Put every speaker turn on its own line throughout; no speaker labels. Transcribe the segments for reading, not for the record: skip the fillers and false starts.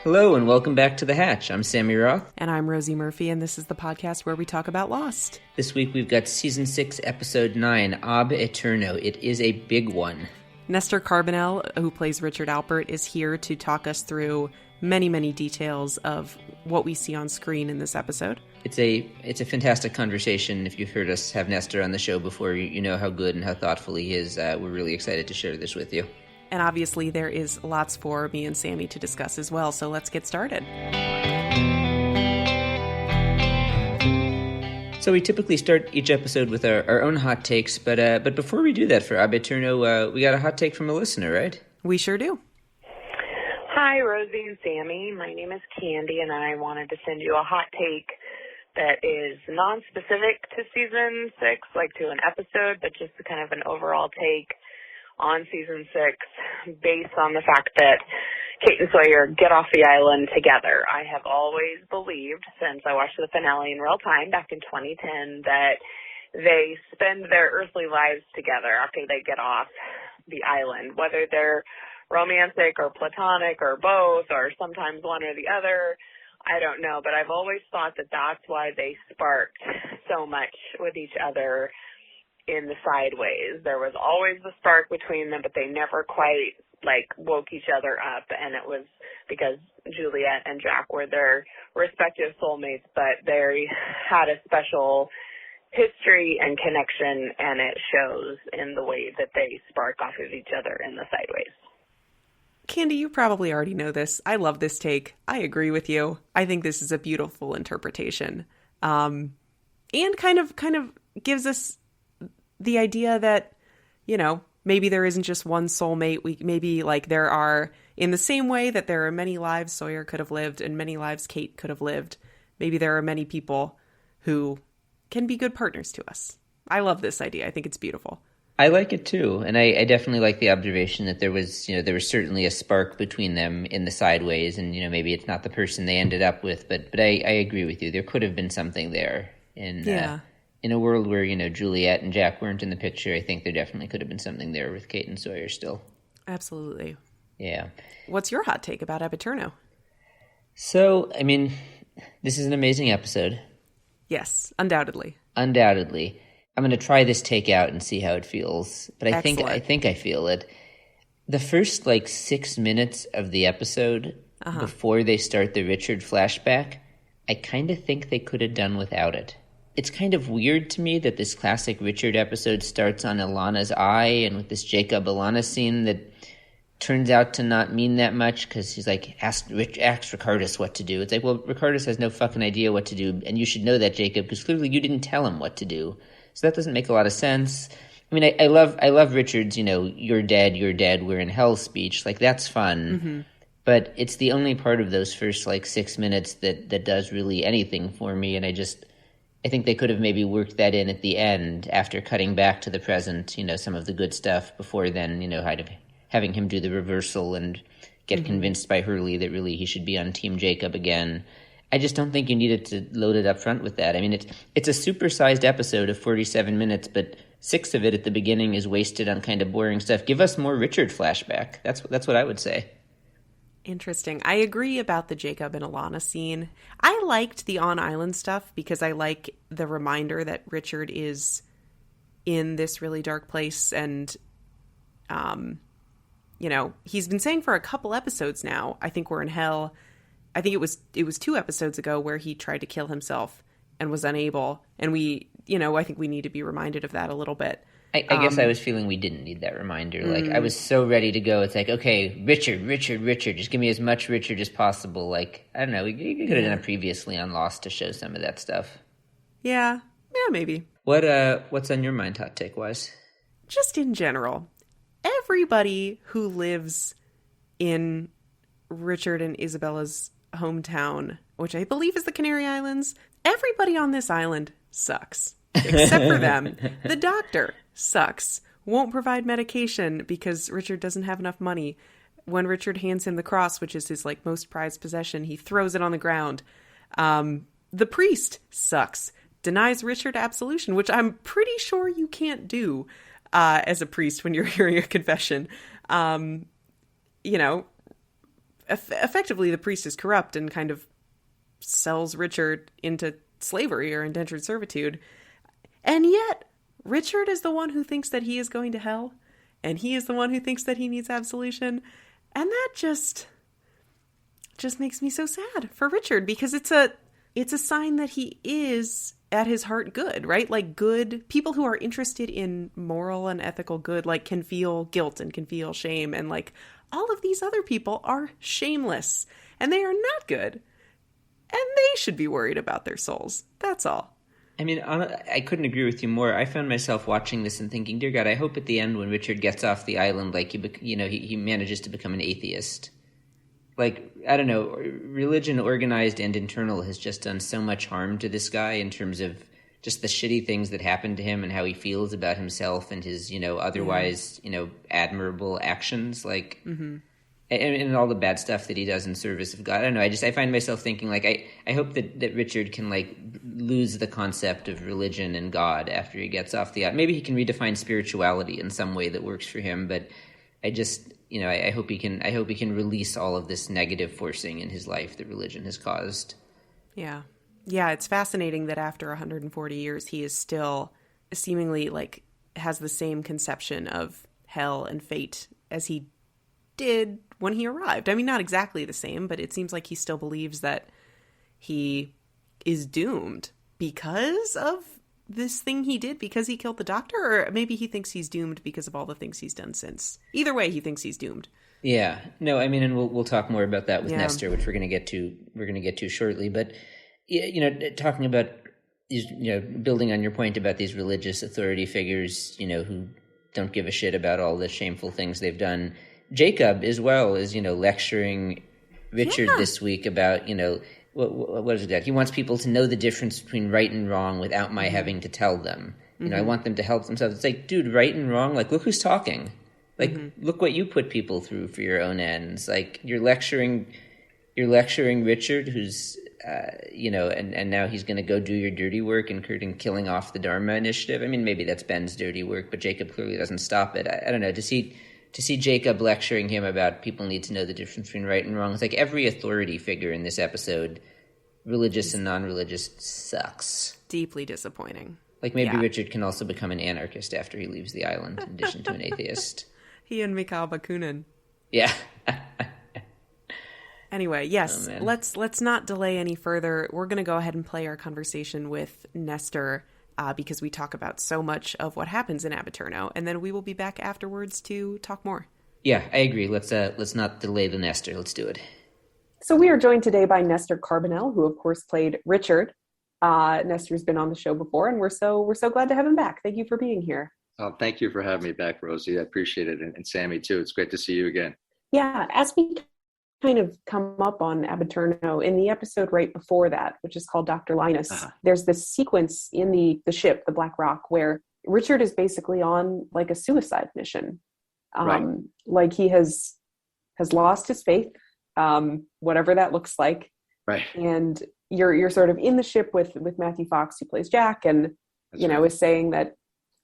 Hello and welcome back to The Hatch. I'm Sammy Roth.
And I'm Rosie Murphy, and this is the podcast where we talk about Lost.
This week we've got Season 6, Episode 9, Aeterno. It is a big one.
Nestor Carbonell, who plays Richard Alpert, is here to talk us through many, many details of what we see on screen in this episode.
It's a fantastic conversation. If you've heard us have Nestor on the show before, you know how good and how thoughtful he is. We're really excited to share this with you.
And obviously there is lots for me and Sammy to discuss as well, so let's get started.
So we typically start each episode with our own hot takes, but before we do that for Aeterno, we got a hot take from a listener, right?
We sure do.
Hi, Rosie and Sammy. My name is Candy, and I wanted to send you a hot take that is non-specific to Season 6, like to an episode, but just kind of an overall take on Season 6 based on the fact that Kate and Sawyer get off the island together. I have always believed, since I watched the finale in real time back in 2010, that they spend their earthly lives together after they get off the island, whether they're romantic or platonic or both or sometimes one or the other. I don't know, but I've always thought that that's why they sparked so much with each other in the sideways. There was always the spark between them, but they never quite woke each other up, and it was because Juliet and Jack were their respective soulmates, but they had a special history and connection, and it shows in the way that they spark off of each other in the sideways.
Candy, you probably already know this. I love this take. I agree with you. I think this is a beautiful interpretation. And kind of gives us the idea that, you know, maybe there isn't just one soulmate. Maybe there are, in the same way that there are many lives Sawyer could have lived and many lives Kate could have lived, maybe there are many people who can be good partners to us. I love this idea. I think it's beautiful.
I like it too, and I definitely like the observation that there was certainly a spark between them in the sideways, and maybe it's not the person they ended up with, but I agree with you. There could have been something there in a world where Juliet and Jack weren't in the picture. I think there definitely could have been something there with Kate and Sawyer still.
Absolutely.
Yeah.
What's your hot take about Aeterno?
So, I mean, this is an amazing episode.
Yes, undoubtedly.
Undoubtedly. I'm going to try this take out and see how it feels, but I think I feel it. The first 6 minutes of the episode before they start the Richard flashback, I kind of think they could have done without it. It's kind of weird to me that this classic Richard episode starts on Ilana's eye and with this Jacob-Ilana scene that turns out to not mean that much because he's asks Ricardus what to do. It's well, Ricardus has no fucking idea what to do, and you should know that, Jacob, because clearly you didn't tell him what to do. So that doesn't make a lot of sense. I mean, I love Richard's, you're dead, we're in hell speech. That's fun. Mm-hmm. But it's the only part of those first 6 minutes that does really anything for me. And I think they could have maybe worked that in at the end after cutting back to the present, some of the good stuff before then, having him do the reversal and get convinced by Hurley that really he should be on Team Jacob again. I just don't think you needed to load it up front with that. I mean, it's a supersized episode of 47 minutes, but 6 of it at the beginning is wasted on kind of boring stuff. Give us more Richard flashback. That's what I would say.
Interesting. I agree about the Jacob and Ilana scene. I liked the on-island stuff because I like the reminder that Richard is in this really dark place, and he's been saying for a couple episodes now, I think we're in hell. I think it was 2 episodes ago where he tried to kill himself and was unable. And I think we need to be reminded of that a little bit.
I guess I was feeling we didn't need that reminder. I was so ready to go. It's okay, Richard. Just give me as much Richard as possible. I don't know. We could have done it previously on Lost to show some of that stuff.
Yeah, maybe.
What's on your mind, hot take-wise?
Just in general, everybody who lives in Richard and Isabella's hometown, which I believe is the Canary Islands, everybody on this island sucks. Except for them. The doctor sucks. Won't provide medication because Richard doesn't have enough money. When Richard hands him the cross, which is his most prized possession, he throws it on the ground. The priest sucks. Denies Richard absolution, which I'm pretty sure you can't do as a priest when you're hearing a confession. effectively the priest is corrupt and kind of sells Richard into slavery or indentured servitude. And yet Richard is the one who thinks that he is going to hell, and he is the one who thinks that he needs absolution. And that just makes me so sad for Richard, because it's a sign that he is at his heart good, right? Like, good people who are interested in moral and ethical good, like, can feel guilt and can feel shame. And like, all of these other people are shameless and they are not good. And they should be worried about their souls. That's all.
I mean, I couldn't agree with you more. I found myself watching this and thinking, dear God, I hope at the end when Richard gets off the island, like, he manages to become an atheist. Like, I don't know, religion, organized and internal, has just done so much harm to this guy in terms of just the shitty things that happened to him and how he feels about himself and his, otherwise, admirable actions. Like, and all the bad stuff that he does in service of God. I don't know. I find myself thinking, like, I hope that Richard can, like, lose the concept of religion and God after he gets off the island. Maybe he can redefine spirituality in some way that works for him, but I just, I hope he can release all of this negative forcing in his life that religion has caused.
Yeah. Yeah, it's fascinating that after 140 years, he is still seemingly, like, has the same conception of hell and fate as he did when he arrived. I mean, not exactly the same, but it seems like he still believes that he is doomed because of this thing he did, because he killed the doctor, or maybe he thinks he's doomed because of all the things he's done since. Either way, he thinks he's doomed.
Yeah. No, I mean, and we'll talk more about that with Nestor, which we're going to get to shortly. But, talking about these, building on your point about these religious authority figures, who don't give a shit about all the shameful things they've done. Jacob, as well, is, lecturing Richard this week about, what is that? He wants people to know the difference between right and wrong without my having to tell them. I want them to help themselves. It's like, dude, right and wrong, like, look who's talking. Like, look what you put people through for your own ends. Like, you're lecturing Richard, who's, and now he's going to go do your dirty work, including killing off the Dharma Initiative. I mean, maybe that's Ben's dirty work, but Jacob clearly doesn't stop it. I don't know, to see Jacob lecturing him about people need to know the difference between right and wrong. It's like every authority figure in this episode, religious and non-religious, sucks.
Deeply disappointing.
Like, maybe Richard can also become an anarchist after he leaves the island, in addition to an atheist.
He and Mikhail Bakunin.
Yeah.
Anyway, yes, let's not delay any further. We're going to go ahead and play our conversation with Nestor, because we talk about so much of what happens in Aeterno, and then we will be back afterwards to talk more.
Yeah, I agree. Let's not delay the Nestor. Let's do it.
So we are joined today by Néstor Carbonell, who of course played Richard. Nestor's been on the show before, and we're so glad to have him back. Thank you for being here.
Oh, thank you for having me back, Rosie. I appreciate it, and Sammy too. It's great to see you again.
Yeah, as we kind of come up on Aeterno, in the episode right before that, which is called Dr. Linus, there's this sequence in the ship, the Black Rock, where Richard is basically on like a suicide mission. Like he has lost his faith, whatever that looks like. Right. And you're sort of in the ship with Matthew Fox, who plays Jack, and is saying that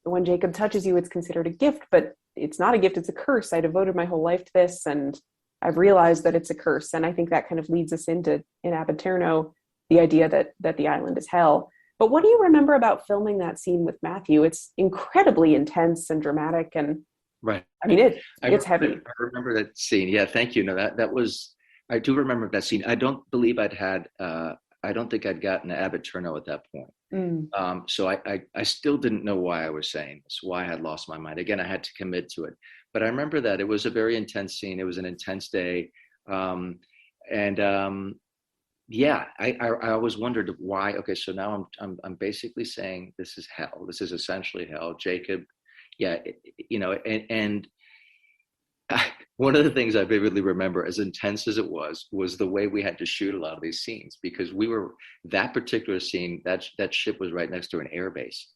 when Jacob touches you, it's considered a gift, but it's not a gift, it's a curse. I devoted my whole life to this, and I've realized that it's a curse. And I think that kind of leads us into, in Aeterno, the idea that the island is hell. But what do you remember about filming that scene with Matthew? It's incredibly intense and dramatic, and
right.
I mean, it's heavy.
I remember that scene. Yeah, thank you. No, that was, I do remember that scene. I don't believe I don't think I'd gotten to Aeterno at that point. So I still didn't know why I was saying this, why I had lost my mind. Again, I had to commit to it. But I remember that it was a very intense scene. It was an intense day. I always wondered why. Okay, so now I'm basically saying this is hell. This is essentially hell. Jacob, one of the things I vividly remember, as intense as it was the way we had to shoot a lot of these scenes, because that particular scene, that ship was right next to an air base.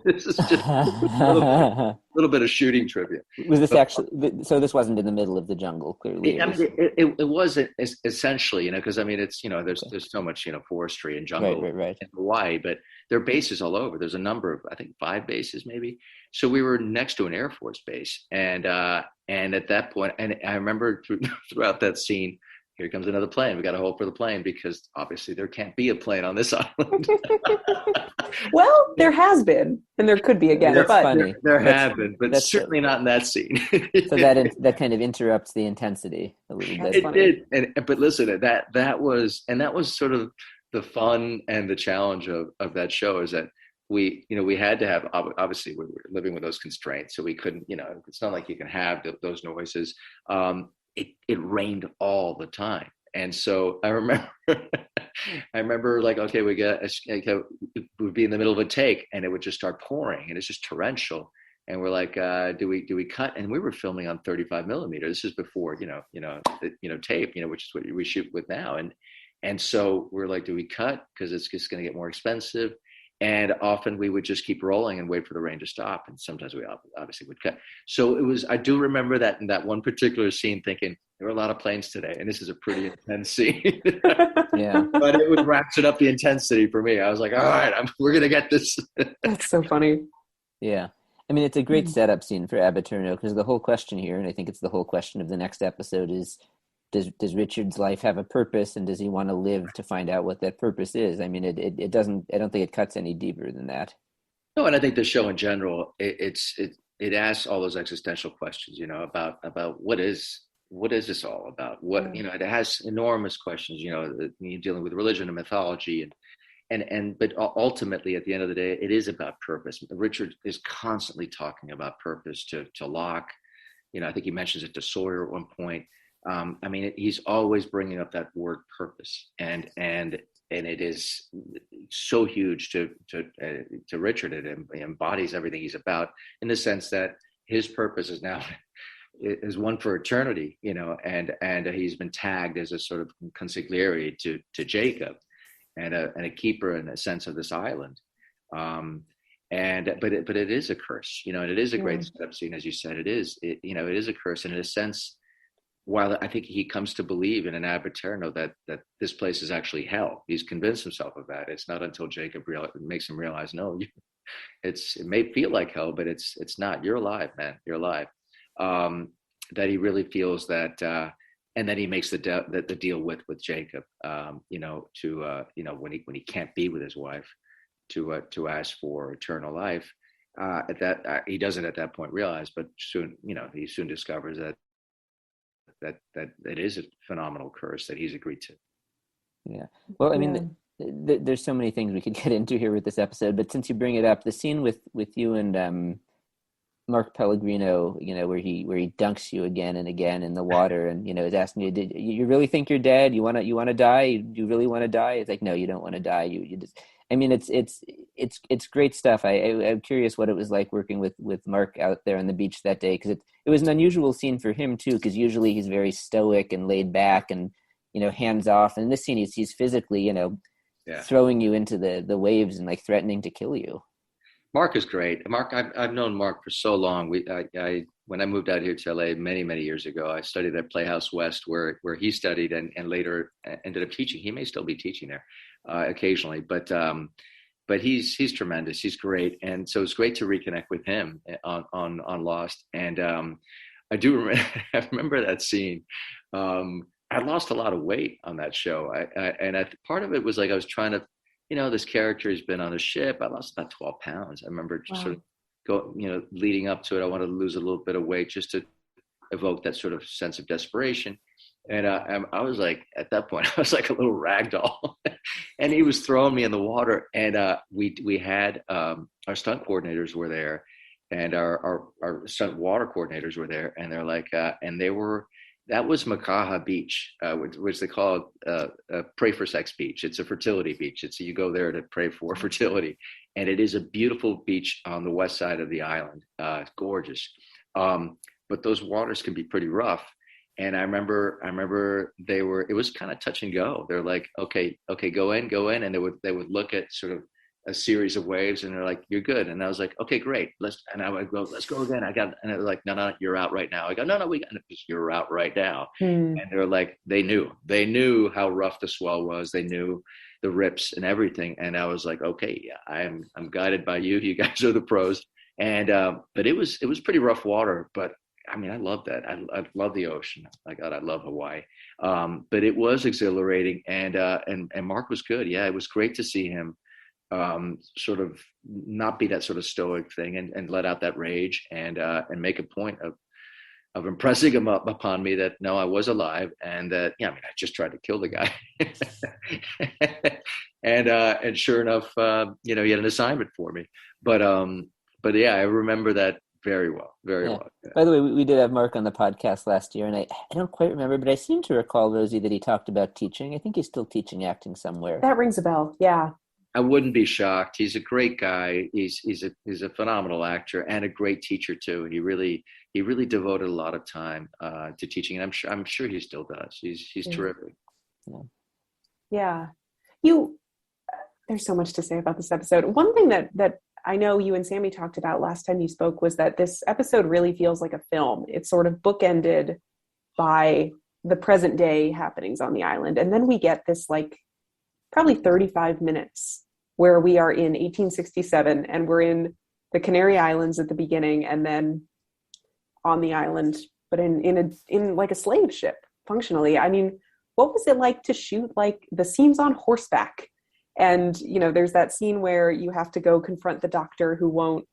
This is just a little bit of shooting trivia.
Was this actually? So this wasn't in the middle of the jungle, clearly.
It wasn't essentially, because I mean, it's there's so much forestry and jungle
right.
in Hawaii, but there are bases all over. There's a number of, I think, 5 bases maybe. So we were next to an Air Force base, and at that point, and I remember throughout that scene, here comes another plane. We got to hold for the plane because obviously there can't be a plane on this island.
Well, there has been, and there could be again.
That's
but
funny.
There have been, but certainly not in that scene.
So that kind of interrupts the intensity a little bit.
It did, but listen, that was sort of the fun and the challenge of that show, is that we had to have, obviously we were living with those constraints, so we couldn't, it's not like you can have those noises. It rained all the time. And so I remember like, okay, we'd be in the middle of a take and it would just start pouring and it's just torrential. And we're like, do we cut? And we were filming on 35 millimeter. This is before, tape, which is what we shoot with now. And so we're like, do we cut? Because it's just going to get more expensive. And often we would just keep rolling and wait for the rain to stop. And sometimes we obviously would cut. So I do remember that in that one particular scene thinking, there were a lot of planes today. And this is a pretty intense scene.
Yeah.
But it would ratchet up the intensity for me. I was like, all right, we're going to get this.
That's so funny.
Yeah. I mean, it's a great setup scene for Aeterno, because the whole question here, and I think it's the whole question of the next episode, is does Richard's life have a purpose, and does he want to live to find out what that purpose is? I mean, it doesn't. I don't think it cuts any deeper than that.
No, and I think the show in general, it asks all those existential questions, about what is this all about? What it has enormous questions, dealing with religion and mythology, but ultimately at the end of the day, it is about purpose. Richard is constantly talking about purpose to Locke. I think he mentions it to Sawyer at one point. I mean, he's always bringing up that word purpose, and it is so huge to Richard. It embodies everything he's about, in the sense that his purpose is one for eternity, and he's been tagged as a sort of consigliere to Jacob, and a keeper in a sense of this island. But it is a curse, and it is a great setup scene, as you said. It is a curse, and in a sense, while I think he comes to believe in an Aeterno that this place is actually hell, he's convinced himself of that. It's not until Jacob makes him realize, no, it may feel like hell, but it's not. You're alive, man. You're alive. That he really feels that, and then he makes the deal with Jacob, when he can't be with his wife, to ask for eternal life. He doesn't at that point realize, but soon, he soon discovers that it is a phenomenal curse that he's agreed to.
Yeah. Well, I mean, there's so many things we could get into here with this episode, but since you bring it up, the scene with you and Mark Pellegrino, where he dunks you again and again in the water, and is asking you, "Did you really think you're dead? You want to die? You really want to die?" It's like, no, you don't want to die. You just. I mean, it's great stuff. I'm curious what it was like working with Mark out there on the beach that day, because it was an unusual scene for him too, because usually he's very stoic and laid back and hands off. And in this scene, he's physically throwing you into the waves and like threatening to kill you.
Mark is great. Mark, I've known Mark for so long. When I moved out here to LA many years ago, I studied at Playhouse West, where he studied and later ended up teaching. He may still be teaching there occasionally, but he's tremendous. He's great, and so it's great to reconnect with him on Lost. And I remember that scene. I lost a lot of weight on that show, part of it was like I was trying to, this character has been on a ship. I lost about 12 pounds. I remember just sort of leading up to it, I wanted to lose a little bit of weight just to evoke that sort of sense of desperation. And I was like, at that point, I was like a little rag doll. And he was throwing me in the water. And we had our stunt coordinators were there, and our stunt water coordinators were there. And they're like, that was Makaha Beach, which they call pray for sex beach. It's a fertility beach. You go there to pray for fertility. And it is a beautiful beach on the west side of the island. It's gorgeous. But those waters can be pretty rough. And I remember it was kind of touch and go. They're like, okay, go in. And they would look at sort of a series of waves, and they're like, "You're good." And I was like, "Okay, great. And I would go, "Let's go again." And they're like, "No, you're out right now." I go, "No, we got it. You're out right now." And they're like, they knew how rough the swell was. They knew the rips and everything. And I was like, "Okay, yeah, I'm guided by you. You guys are the pros." And but it was pretty rough water. But I mean, I love that. I love the ocean. My God, I love Hawaii. But it was exhilarating, and Mark was good. Yeah, it was great to see him sort of not be that sort of stoic thing, and let out that rage, and make a point of impressing him upon me that no, I was alive, and that I just tried to kill the guy, and sure enough, he had an assignment for me. But yeah, I remember that very well. Yeah.
By the way, we did have Mark on the podcast last year, and I don't quite remember, but I seem to recall, Rosie, that he talked about teaching. I think he's still teaching acting somewhere.
That rings a bell. Yeah.
I wouldn't be shocked. He's a great guy. He's a phenomenal actor and a great teacher too. He really devoted a lot of time to teaching, and I'm sure he still does. He's terrific.
Yeah. There's so much to say about this episode. One thing that I know you and Sammy talked about last time you spoke was that this episode really feels like a film. It's sort of bookended by the present day happenings on the island, and then we get this like probably 35 minutes where we are in 1867 and we're in the Canary Islands at the beginning, and then on the island, but in like a slave ship functionally. I mean, what was it like to shoot like the scenes on horseback? And, there's that scene where you have to go confront the doctor who won't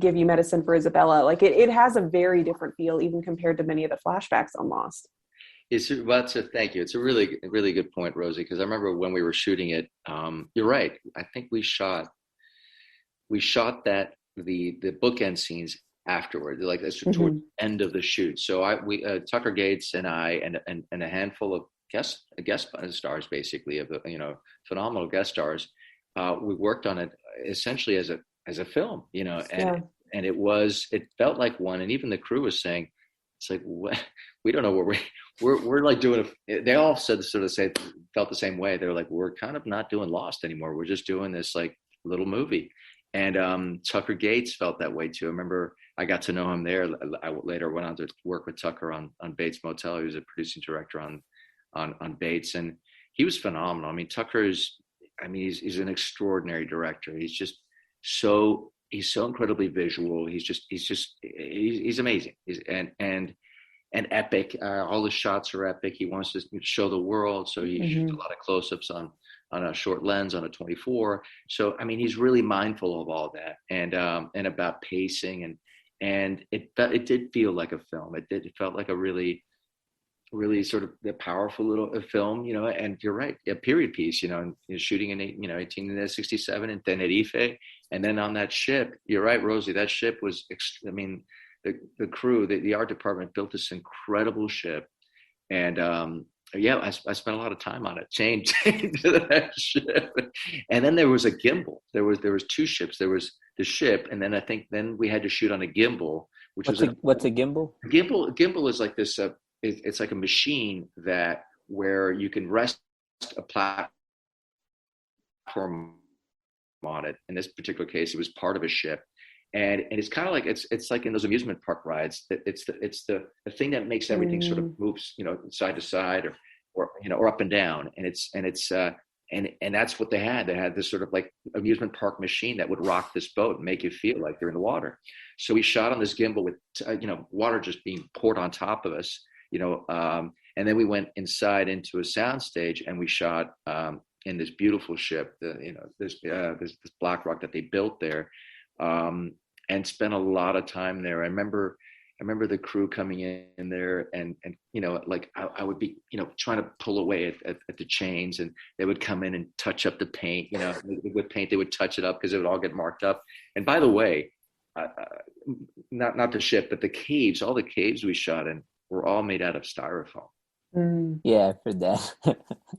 give you medicine for Isabella. Like it has a very different feel even compared to many of the flashbacks on Lost.
Thank you. It's a really, really good point, Rosie, because I remember when we were shooting it, you're right. I think we shot that the bookend scenes afterward, like that's toward the end of the shoot. So we Tucker Gates and I and a handful of guest stars, basically, of the phenomenal guest stars. We worked on it essentially as a film, and it felt like one. And even the crew was saying, it's like, we don't know what we're like doing. They all felt the same way. They were like, we're kind of not doing Lost anymore. We're just doing this like little movie. And Tucker Gates felt that way too. I remember I got to know him there. I later went on to work with Tucker on Bates Motel. He was a producing director on Bates, and he was phenomenal. I mean, he's an extraordinary director. He's just so incredibly visual. He's amazing. And epic. All the shots are epic. He wants to show the world, so he shoots a lot of close-ups on a short lens on a 24. So I mean, he's really mindful of all that, and about pacing, and it did feel like a film. It felt like a really sort of a powerful little film, and you're right, a period piece, and shooting in 1867, and then at Ife, and then on that ship. You're right, Rosie, that ship was, the crew, the art department built this incredible ship, and I spent a lot of time on it, chained to that ship. And then there was a gimbal. There was two ships. There was the ship, and then I think we had to shoot on a gimbal, which
what's a gimbal?
Gimbal is like this. It's like a machine where you can rest a platform on it. In this particular case, it was part of a ship, and it's kind of like it's like in those amusement park rides. It's the thing that makes everything sort of moves, side to side or up and down, and that's what they had. They had this sort of like amusement park machine that would rock this boat and make you feel like you're in the water. So we shot on this gimbal with water just being poured on top of us. And then we went inside into a soundstage, and we shot in this beautiful ship, this Black Rock that they built there, and spent a lot of time there. I remember the crew coming in there, and like I would be trying to pull away at the chains, and they would come in and touch up the paint. With paint they would touch it up because it would all get marked up. And by the way, not the ship, but the caves, all the caves we shot in were all made out of styrofoam.
Yeah, I've heard that.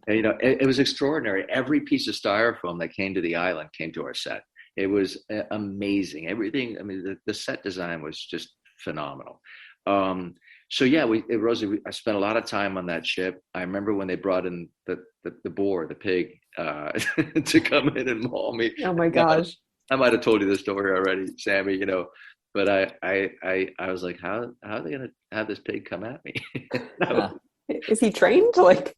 And, it was extraordinary. Every piece of styrofoam that came to the island came to our set. It was amazing. Everything. I mean, the set design was just phenomenal. So yeah, Rosie, I spent a lot of time on that ship. I remember when they brought in the boar, the pig, to come in and maul me.
Oh my gosh.
I might have told you this story already, Sammy, but I was like, how are they going to have this pig come at me?
Is he trained? Like,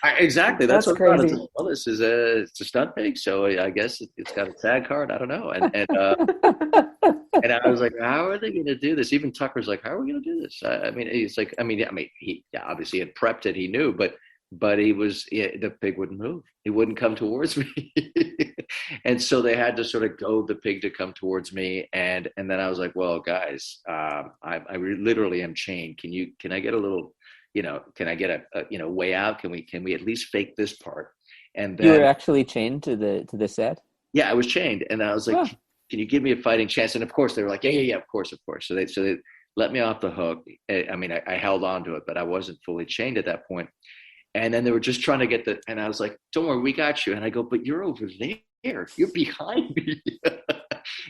exactly. That's what
crazy.
Like, well, it's a stunt pig, so I guess it's got a tag card. I don't know. And I was like, how are they going to do this? Even Tucker's like, how are we going to do this? He's like, he obviously had prepped it. He knew, but the pig wouldn't move. He wouldn't come towards me. And so they had to sort of goad the pig to come towards me. And then I was like, well, guys, I literally am chained. Can I get a little, can I get a way out? Can we at least fake this part? And then,
you were actually chained to the set?
Yeah, I was chained. And I was like, can you give me a fighting chance? And of course they were like, yeah, of course. So they let me off the hook. I held on to it, but I wasn't fully chained at that point. And then they were just trying to get and I was like, don't worry, we got you. And I go, but you're over there. You're behind me.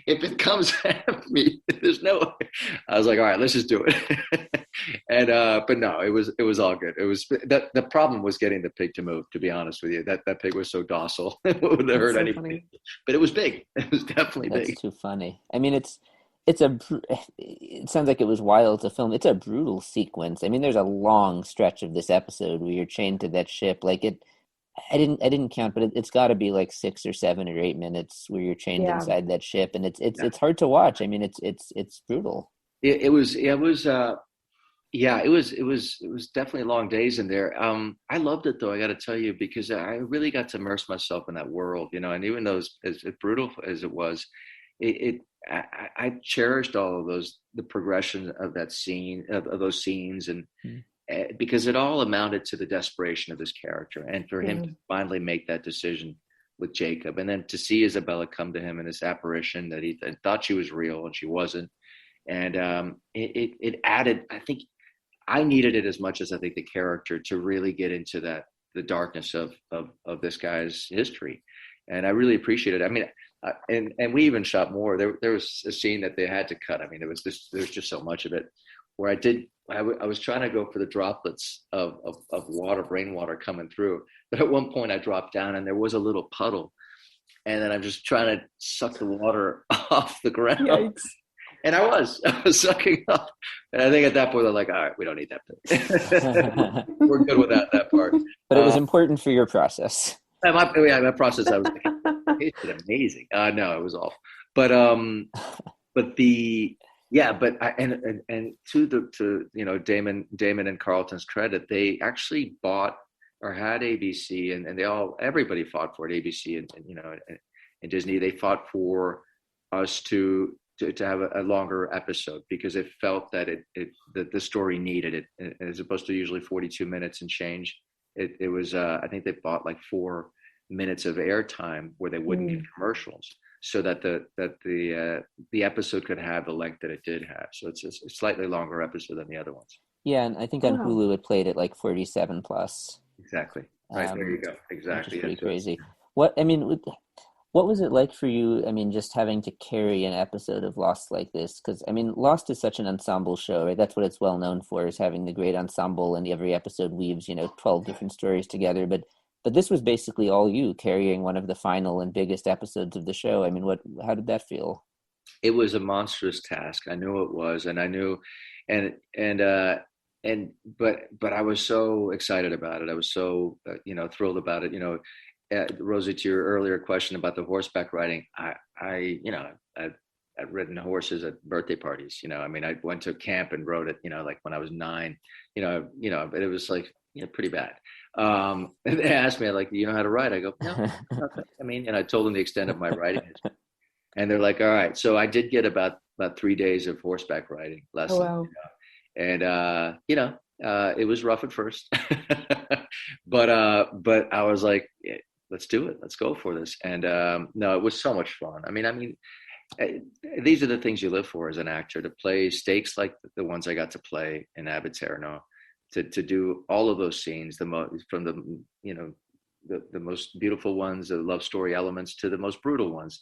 If it comes at me, there's no way. I was like, all right, let's just do it. And, but no, it was all good. It was, the problem was getting the pig to move, to be honest with you. That pig was so docile. It wouldn't have hurt anything. Funny. But it was big. It was definitely big.
That's too funny. I mean, it sounds like it was wild to film. It's a brutal sequence. I mean, there's a long stretch of this episode where you're chained to that ship. Like I didn't count, but it's got to be like 6 or 7 or 8 minutes where you're chained inside that ship, and it's hard to watch. I mean, it's brutal.
It was definitely long days in there. I loved it though. I got to tell you, because I really got to immerse myself in that world, and even though as brutal as it was, I cherished all of the progression of that scene, of those scenes, and because it all amounted to the desperation of this character, and for him to finally make that decision with Jacob, and then to see Isabella come to him in this apparition that he thought she was real and she wasn't, and it added. I think I needed it as much as I think the character to really get into the darkness of this guy's history, and I really appreciated it. I mean. And we even shot more. There was a scene that they had to cut. I mean, there was just so much of it where I was trying to go for the droplets of water, rainwater coming through. But at one point I dropped down and there was a little puddle, and then I'm just trying to suck the water off the ground.
Yikes.
And I was sucking up. And I think at that point they're like, all right, we don't need that. We're good without that part.
But it was important for your process.
My process, I was like, it's amazing. No, it was awful. But to Damon and Carlton's credit, they actually bought or had ABC, and everybody fought for it. ABC and Disney, they fought for us to have a longer episode because it felt that the story needed it, as opposed to usually 42 minutes and change. It was I think they bought like 4 minutes of airtime where they wouldn't get commercials, so that the episode could have the length that it did have. So it's a slightly longer episode than the other ones.
Yeah, and I think on Hulu it played at like 47 plus.
Exactly. Right, there you go. Exactly.
Which is pretty crazy. What was it like for you? I mean, just having to carry an episode of Lost like this? Because, I mean, Lost is such an ensemble show, right? That's what it's well known for, is having the great ensemble, and every episode weaves, 12 different stories together. But this was basically all you carrying one of the final and biggest episodes of the show. I mean, how did that feel?
It was a monstrous task. I knew it was, and I knew, but I was so excited about it. I was so, thrilled about it. Rosie, to your earlier question about the horseback riding, I've ridden horses at birthday parties. I mean, I went to camp and rode it, like when I was 9, but it was like, pretty bad. And they asked me, like, you know how to ride? I go, no. I mean, and I told them the extent of my riding history. And they're like, all right. So I did get about 3 days of horseback riding lessons. Oh, wow. And, it was rough at first, but I was like, yeah, let's do it. Let's go for this. And no, it was so much fun. I mean, these are the things you live for as an actor, to play stakes like the ones I got to play in Aeterno, to do all of those scenes, from the most beautiful ones, the love story elements, to the most brutal ones.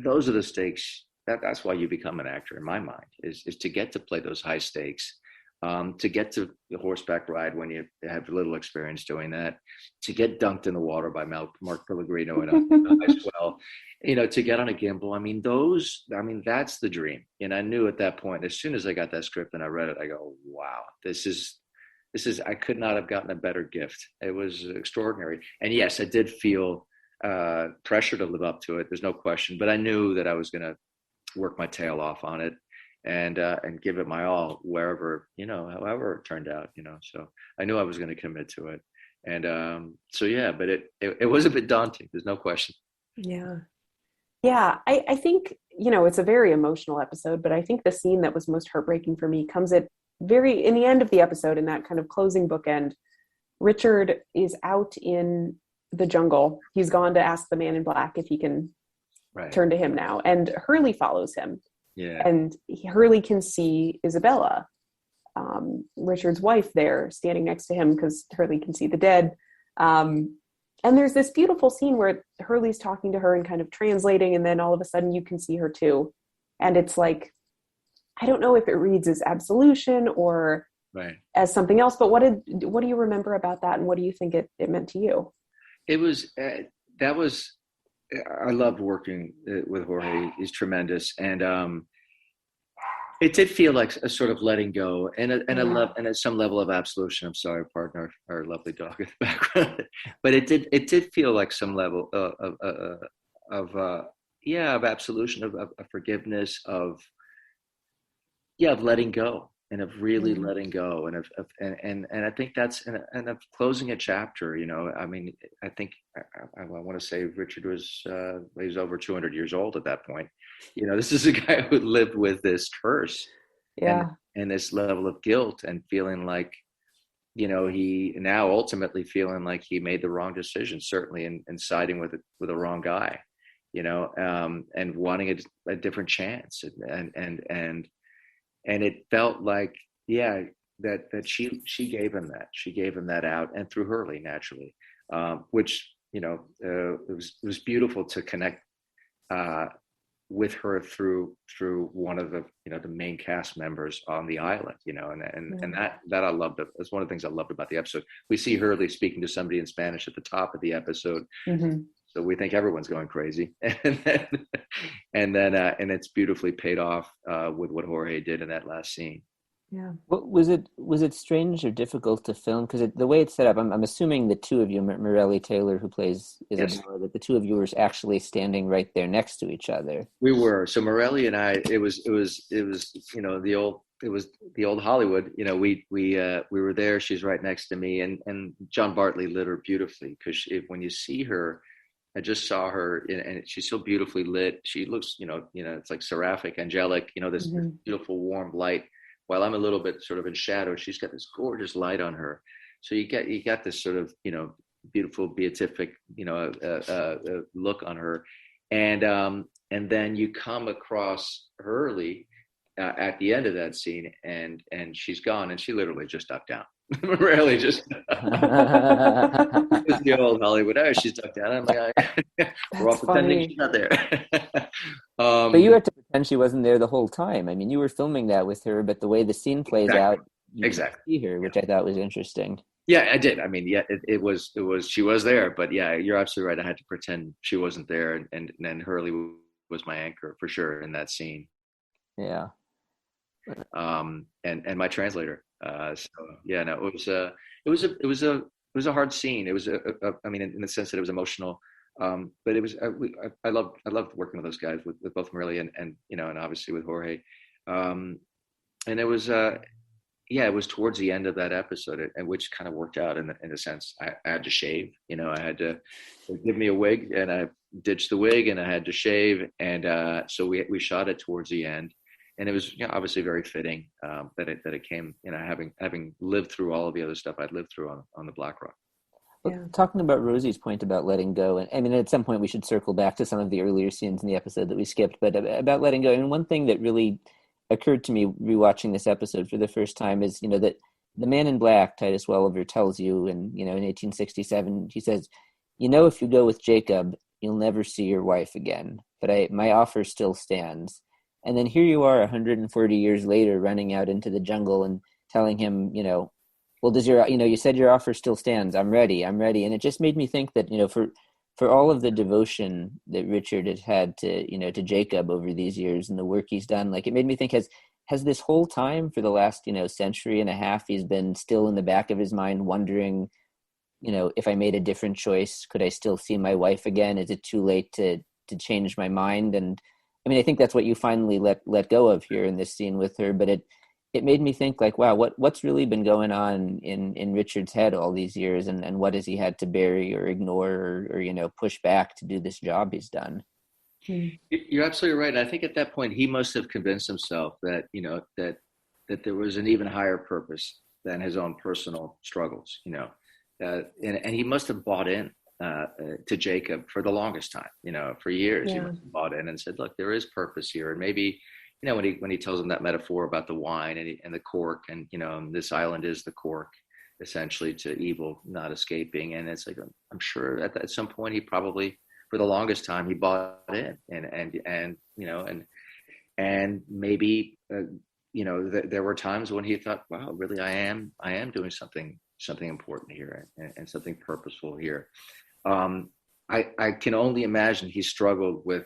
Those are the stakes. That's why you become an actor, in my mind, is to get to play those high stakes To get to the horseback ride when you have little experience doing that, to get dunked in the water by Mark Pellegrino in a ice well, to get on a gimbal. That's the dream. And I knew at that point, as soon as I got that script and I read it, I go, wow, this is, I could not have gotten a better gift. It was extraordinary. And yes, I did feel pressure to live up to it. There's no question, but I knew that I was going to work my tail off on it and give it my all wherever, however it turned out, so I knew I was going to commit to it. And but it was a bit daunting. There's no question.
Yeah. I think, it's a very emotional episode, but I think the scene that was most heartbreaking for me comes in the end of the episode, in that kind of closing bookend. Richard is out in the jungle. He's gone to ask the man in black if he can turn to him now. And Hurley follows him.
Yeah.
And Hurley can see Isabella, Richard's wife, there standing next to him, because Hurley can see the dead. And there's this beautiful scene where Hurley's talking to her and kind of translating, and then all of a sudden you can see her too. And it's like, I don't know if it reads as absolution or as something else, but what do you remember about that, and what do you think it meant to you?
It was, I loved working with Jorge. He's tremendous. And it did feel like a sort of letting go and at some level of absolution. I'm sorry, pardon our lovely dog in the background, but it did feel like some level of absolution, of forgiveness, of letting go, and of really letting go, and I think that's and of closing a chapter. I think I want to say Richard was he's over 200 years old at that point. This is a guy who lived with this curse, and this level of guilt, and feeling like, he now ultimately feeling like he made the wrong decision, certainly in siding with the wrong guy, and wanting a different chance, and it felt like, that she gave him that. She gave him that out, and through Hurley, naturally, which, it was beautiful to connect with her through one of the, the main cast members on the island, and that I loved. That's one of the things I loved about the episode. We see Hurley speaking to somebody in Spanish at the top of the episode. Mm-hmm. So we think everyone's going crazy, and then it's beautifully paid off with what Jorge did in that last scene.
Yeah. Was it strange or difficult to film? Because the way it's set up, I'm assuming the two of you, Morelli Taylor, who plays Isabella, that the two of you were actually standing right there next to each other.
We were. So Morelli and I, it was the old Hollywood. We were there. She's right next to me, and John Bartley lit her beautifully, because when you see her. I just saw her, and she's so beautifully lit. She looks, it's like seraphic, angelic, this beautiful warm light. While I'm a little bit sort of in shadow, she's got this gorgeous light on her. So you got this sort of, beautiful beatific, look on her, and then you come across Hurley at the end of that scene, and she's gone, and she literally just ducked down. Really, just it's the old Hollywood. Oh, she's ducked down. I'm like, we're all pretending she's not there.
But you had to pretend she wasn't there the whole time. I mean, you were filming that with her, but the way the scene plays out, you see her, which I thought was interesting.
Yeah, I did. I mean, it was she was there, but yeah, you're absolutely right. I had to pretend she wasn't there, and then Hurley was my anchor for sure in that scene.
Yeah.
And my translator. It was a hard scene. It was in the sense that it was emotional, but it was I loved working with those guys, with both Morelli and obviously with Jorge, and it was it was towards the end of that episode, and which kind of worked out in a sense. I had to shave, I had to give me a wig, and I ditched the wig, and I had to shave, and so we shot it towards the end. And it was obviously very fitting that it came, having lived through all of the other stuff I'd lived through on the Black Rock.
Well, talking about Rosie's point about letting go, and I mean, at some point we should circle back to some of the earlier scenes in the episode that we skipped, but about letting go. And one thing that really occurred to me rewatching this episode for the first time is, that the man in black, Titus Welliver, tells you, in 1867, he says, if you go with Jacob, you'll never see your wife again, but my offer still stands. And then here you are 140 years later running out into the jungle, and telling him, well, you said your offer still stands. I'm ready. And it just made me think that, for all of the devotion that Richard has had to Jacob over these years and the work he's done, like, it made me think, has this whole time for the last, century and a half, he's been still in the back of his mind wondering, if I made a different choice, could I still see my wife again? Is it too late to change my mind? And I mean, I think that's what you finally let go of here in this scene with her, but it made me think, like, wow, what's really been going on in Richard's head all these years, and what has he had to bury or ignore or push back to do this job he's done?
You're absolutely right. And I think at that point he must have convinced himself that that there was an even higher purpose than his own personal struggles. And he must have bought in to Jacob for the longest time. For years, he must have bought in and said, "Look, there is purpose here." And maybe, when he tells him that metaphor about the wine and the cork, and this island is the cork, essentially, to evil not escaping. And it's like, I'm sure at some point he probably, for the longest time, he bought in, and maybe there were times when he thought, wow, really, I am doing something important here and something purposeful here. I can only imagine he struggled with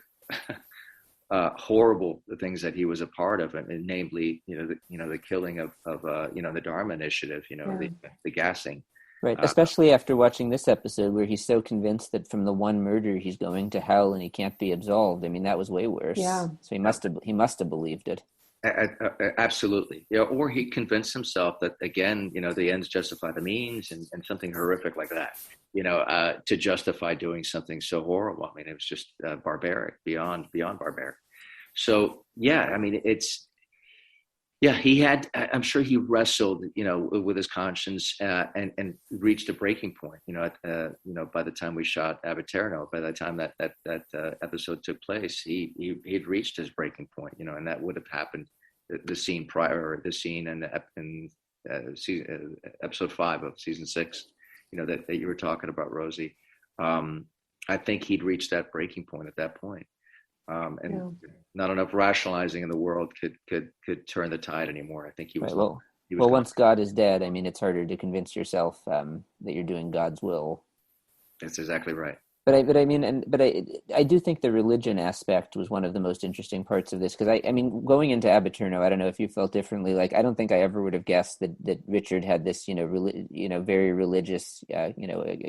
horrible things that he was a part of, and namely, the killing of the Dharma Initiative, the gassing.
Right, especially after watching this episode where he's so convinced that from the one murder he's going to hell and he can't be absolved. I mean, that was way worse. Yeah. So he must have believed it.
Absolutely. Or he convinced himself that, again, the ends justify the means, and something horrific like that, to justify doing something so horrible. I mean, it was just barbaric, beyond barbaric. So, yeah, I mean, I'm sure he wrestled, with his conscience, and reached a breaking point, by the time we shot Aeterno, by the time that episode took place, he'd reached his breaking point, and that would have happened the scene prior, the scene in episode 5 of season 6, that you were talking about, Rosie. I think he'd reached that breaking point at that point. Not enough rationalizing in the world could turn the tide anymore. I think he was.
Right, well, once God is dead, I mean, it's harder to convince yourself that you're doing God's will.
That's exactly right.
But I do think the religion aspect was one of the most interesting parts of this, because I mean, going into Aeterno, I don't know if you felt differently. Like, I don't think I ever would have guessed that Richard had this, very religious,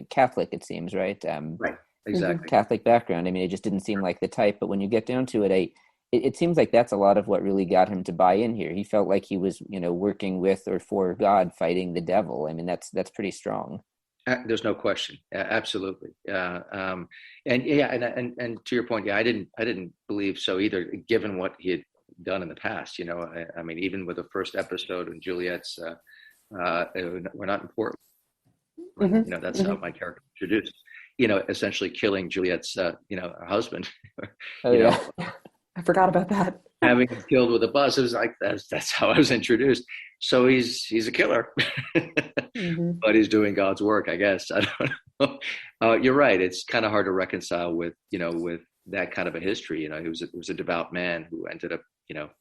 Catholic, it seems, right?
Right. Exactly.
Catholic background. I mean, it just didn't seem like the type. But when you get down to it, it seems like that's a lot of what really got him to buy in here. He felt like he was, working with or for God, fighting the devil. I mean, that's pretty strong.
There's no question. Absolutely. And to your point, I didn't believe so either, given what he had done in the past. I mean, even with the first episode when Juliet's, we're not important. Mm-hmm. That's how my character was introduced. Essentially killing Juliet's, husband.
Yeah. I forgot about that.
Having him killed with a bus. It was like, that's how I was introduced. So he's a killer, mm-hmm. But he's doing God's work, I guess. I don't know. You're right. It's kind of hard to reconcile with that kind of a history. He was a devout man who ended up,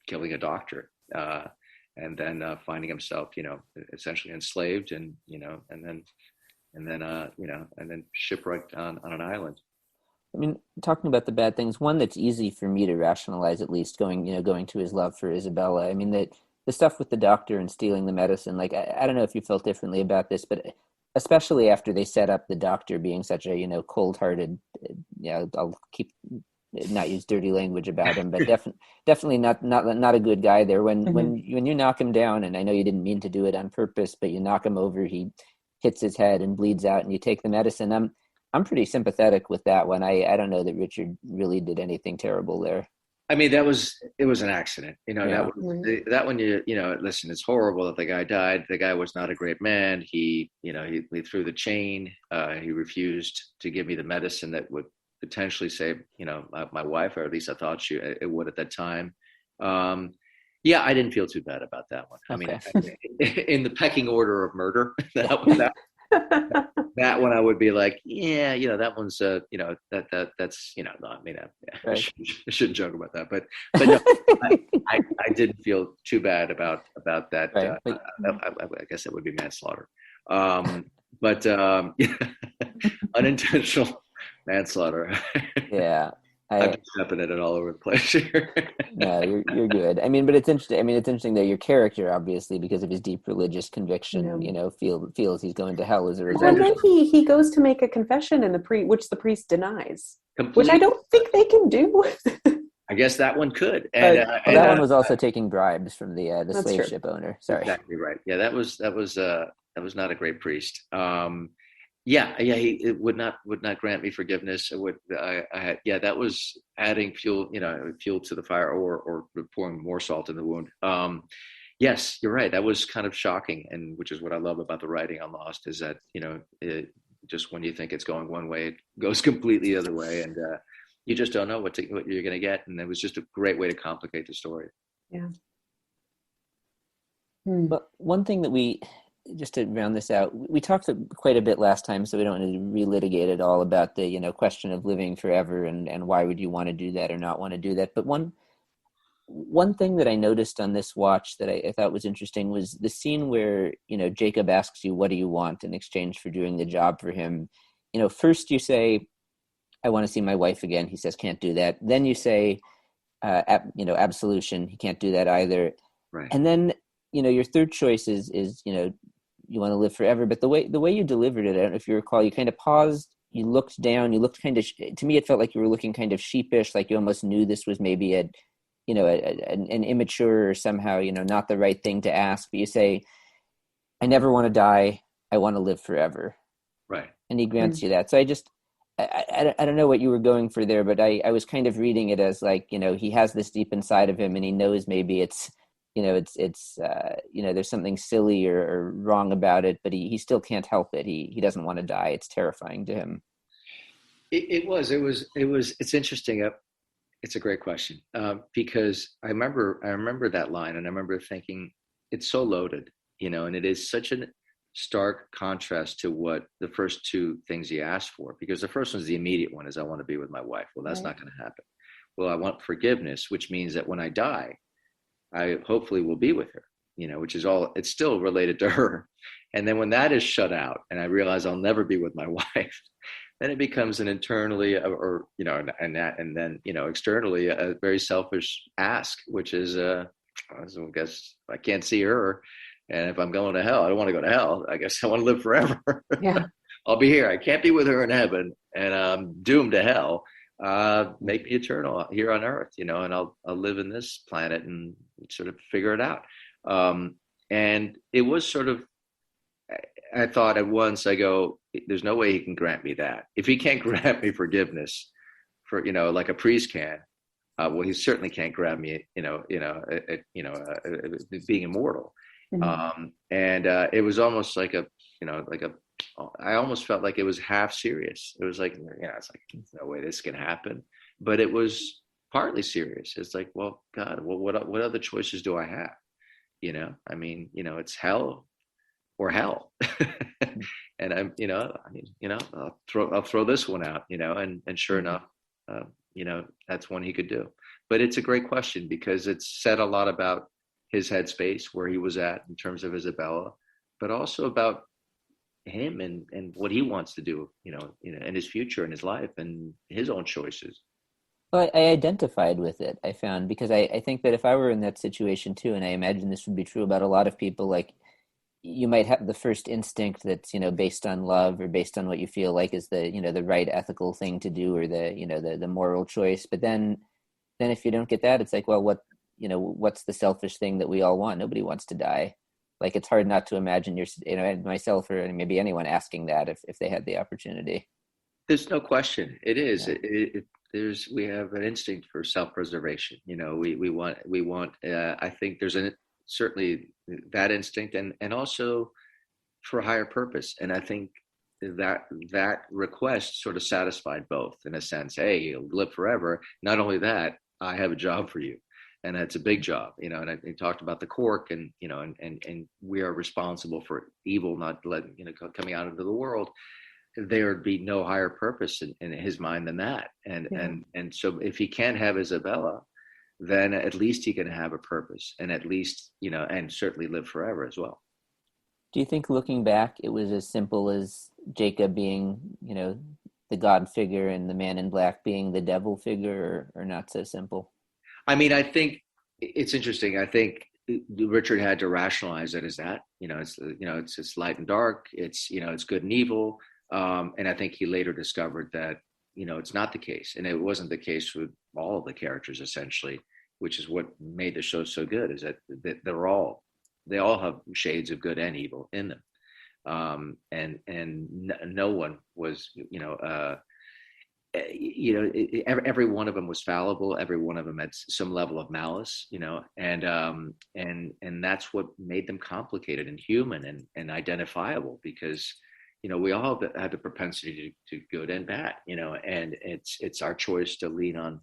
killing a doctor, and then finding himself, essentially enslaved, and then shipwrecked on an island.
I mean, talking about the bad things, one that's easy for me to rationalize, at least, going to his love for Isabella. I mean, the stuff with the doctor and stealing the medicine, like, I don't know if you felt differently about this, but especially after they set up the doctor being such a, cold-hearted, I'll not use dirty language about him, but definitely not a good guy there. When you knock him down, and I know you didn't mean to do it on purpose, but you knock him over, he hits his head and bleeds out, and you take the medicine. I'm pretty sympathetic with that one. I don't know that Richard really did anything terrible there.
I mean, it was an accident. That one, listen, it's horrible that the guy died. The guy was not a great man. He threw the chain. He refused to give me the medicine that would potentially save, my wife, or at least I thought it would at that time. Yeah, I didn't feel too bad about that one. Okay. I mean, in the pecking order of murder, that That one I would be like, yeah, that one's, that's, no, I mean,
Right.
I shouldn't joke about that, but no, I didn't feel too bad about that.
Right.
I guess it would be manslaughter, but unintentional manslaughter.
Yeah.
I'm just stepping it all over the place here.
No, you're good. I mean, but it's interesting. I mean, it's interesting that your character, obviously, because of his deep religious conviction, feels he's going to hell as a result.
Well, and then he goes to make a confession, and which the priest denies, which I don't think they can do.
I guess that one could.
And that one was also taking bribes from the slave
true.
ship owner. Sorry.
Exactly right. Yeah, that was not a great priest. He would not grant me forgiveness. That was adding fuel to the fire, or pouring more salt in the wound. Yes, you're right. That was kind of shocking, and which is what I love about the writing on Lost, is that just when you think it's going one way, it goes completely the other way, and you just don't know what you're going to get. And it was just a great way to complicate the story.
Yeah.
But one thing that just to round this out, we talked quite a bit last time, so we don't need to relitigate it all about the question of living forever and why would you want to do that or not want to do that. But one thing that I noticed on this watch that I thought was interesting was the scene where Jacob asks you, what do you want in exchange for doing the job for him. First you say, I want to see my wife again. He says, can't do that. Then you say, absolution. He can't do that either.
Right.
And then your third choice is you want to live forever. But the way you delivered it, I don't know if you recall, you kind of paused, you looked down, you looked kind of, to me, it felt like you were looking kind of sheepish, like you almost knew this was maybe an immature or somehow, not the right thing to ask. But you say, I never want to die. I want to live forever.
Right.
And he grants you that. So I don't know what you were going for there, but I was kind of reading it as like, he has this deep inside of him and he knows maybe it's, there's something silly or wrong about it, but he still can't help it. He doesn't want to die. It's terrifying to him.
It's interesting. It's a great question, because I remember that line, and I remember thinking it's so loaded, and it is such a stark contrast to what the first two things he asked for, because the first one's the immediate one is, I want to be with my wife. Well, that's not going to happen. Well, I want forgiveness, which means that when I die, I hopefully will be with her, which is it's still related to her. And then when that is shut out and I realize I'll never be with my wife, then it becomes an internally externally a very selfish ask, which is, I guess I can't see her. And if I'm going to hell, I don't want to go to hell. I guess I want to live forever.
Yeah.
I'll be here. I can't be with her in heaven, and I'm doomed to hell. Make me eternal here on earth, and I'll live in this planet and sort of figure it out. And it was sort of, I thought at once, I go, there's no way he can grant me that. If he can't grant me forgiveness for, like a priest can, well, he certainly can't grant me, being immortal.
Mm-hmm.
And it was almost like I almost felt like it was half serious. It was like, it's like, there's no way this can happen. But it was partly serious. It's like, well, God, what other choices do I have? It's hell or hell. And I'll throw this one out, and sure enough, that's one he could do. But it's a great question, because it's said a lot about his headspace, where he was at in terms of Isabella, but also about him and what he wants to do, in his future, in his life, and his own choices.
Well, I identified with it, I found, because I think that if I were in that situation too, and I imagine this would be true about a lot of people, like you might have the first instinct that's, based on love or based on what you feel like is the, the right ethical thing to do, or the moral choice. But then if you don't get that, it's like, well, what's the selfish thing that we all want? Nobody wants to die. Like, it's hard not to imagine myself or maybe anyone asking that if they had the opportunity.
There's no question. It is.
Yeah.
We have an instinct for self-preservation. We want. I think there's certainly that instinct, and also for a higher purpose. And I think that request sort of satisfied both, in a sense. Hey, you'll live forever. Not only that, I have a job for you. and it's a big job, and he talked about the cork, and and we are responsible for evil not letting coming out into the world. There would be no higher purpose in his mind than that, and so if he can't have Isabella, then at least he can have a purpose, and at least and certainly live forever as well.
Do you think, looking back, it was as simple as Jacob being the God figure and the man in black being the devil figure, or not so simple?
I mean, I think it's interesting. I think Richard had to rationalize it as that, it's light and dark. It's, it's good and evil. And I think he later discovered that, it's not the case. And it wasn't the case with all of the characters, essentially, which is what made the show so good, is that they all have shades of good and evil in them. And no one was, every one of them was fallible. Every one of them had some level of malice, and that's what made them complicated and human and identifiable, because, we all have the propensity to good and bad, and it's our choice to lean on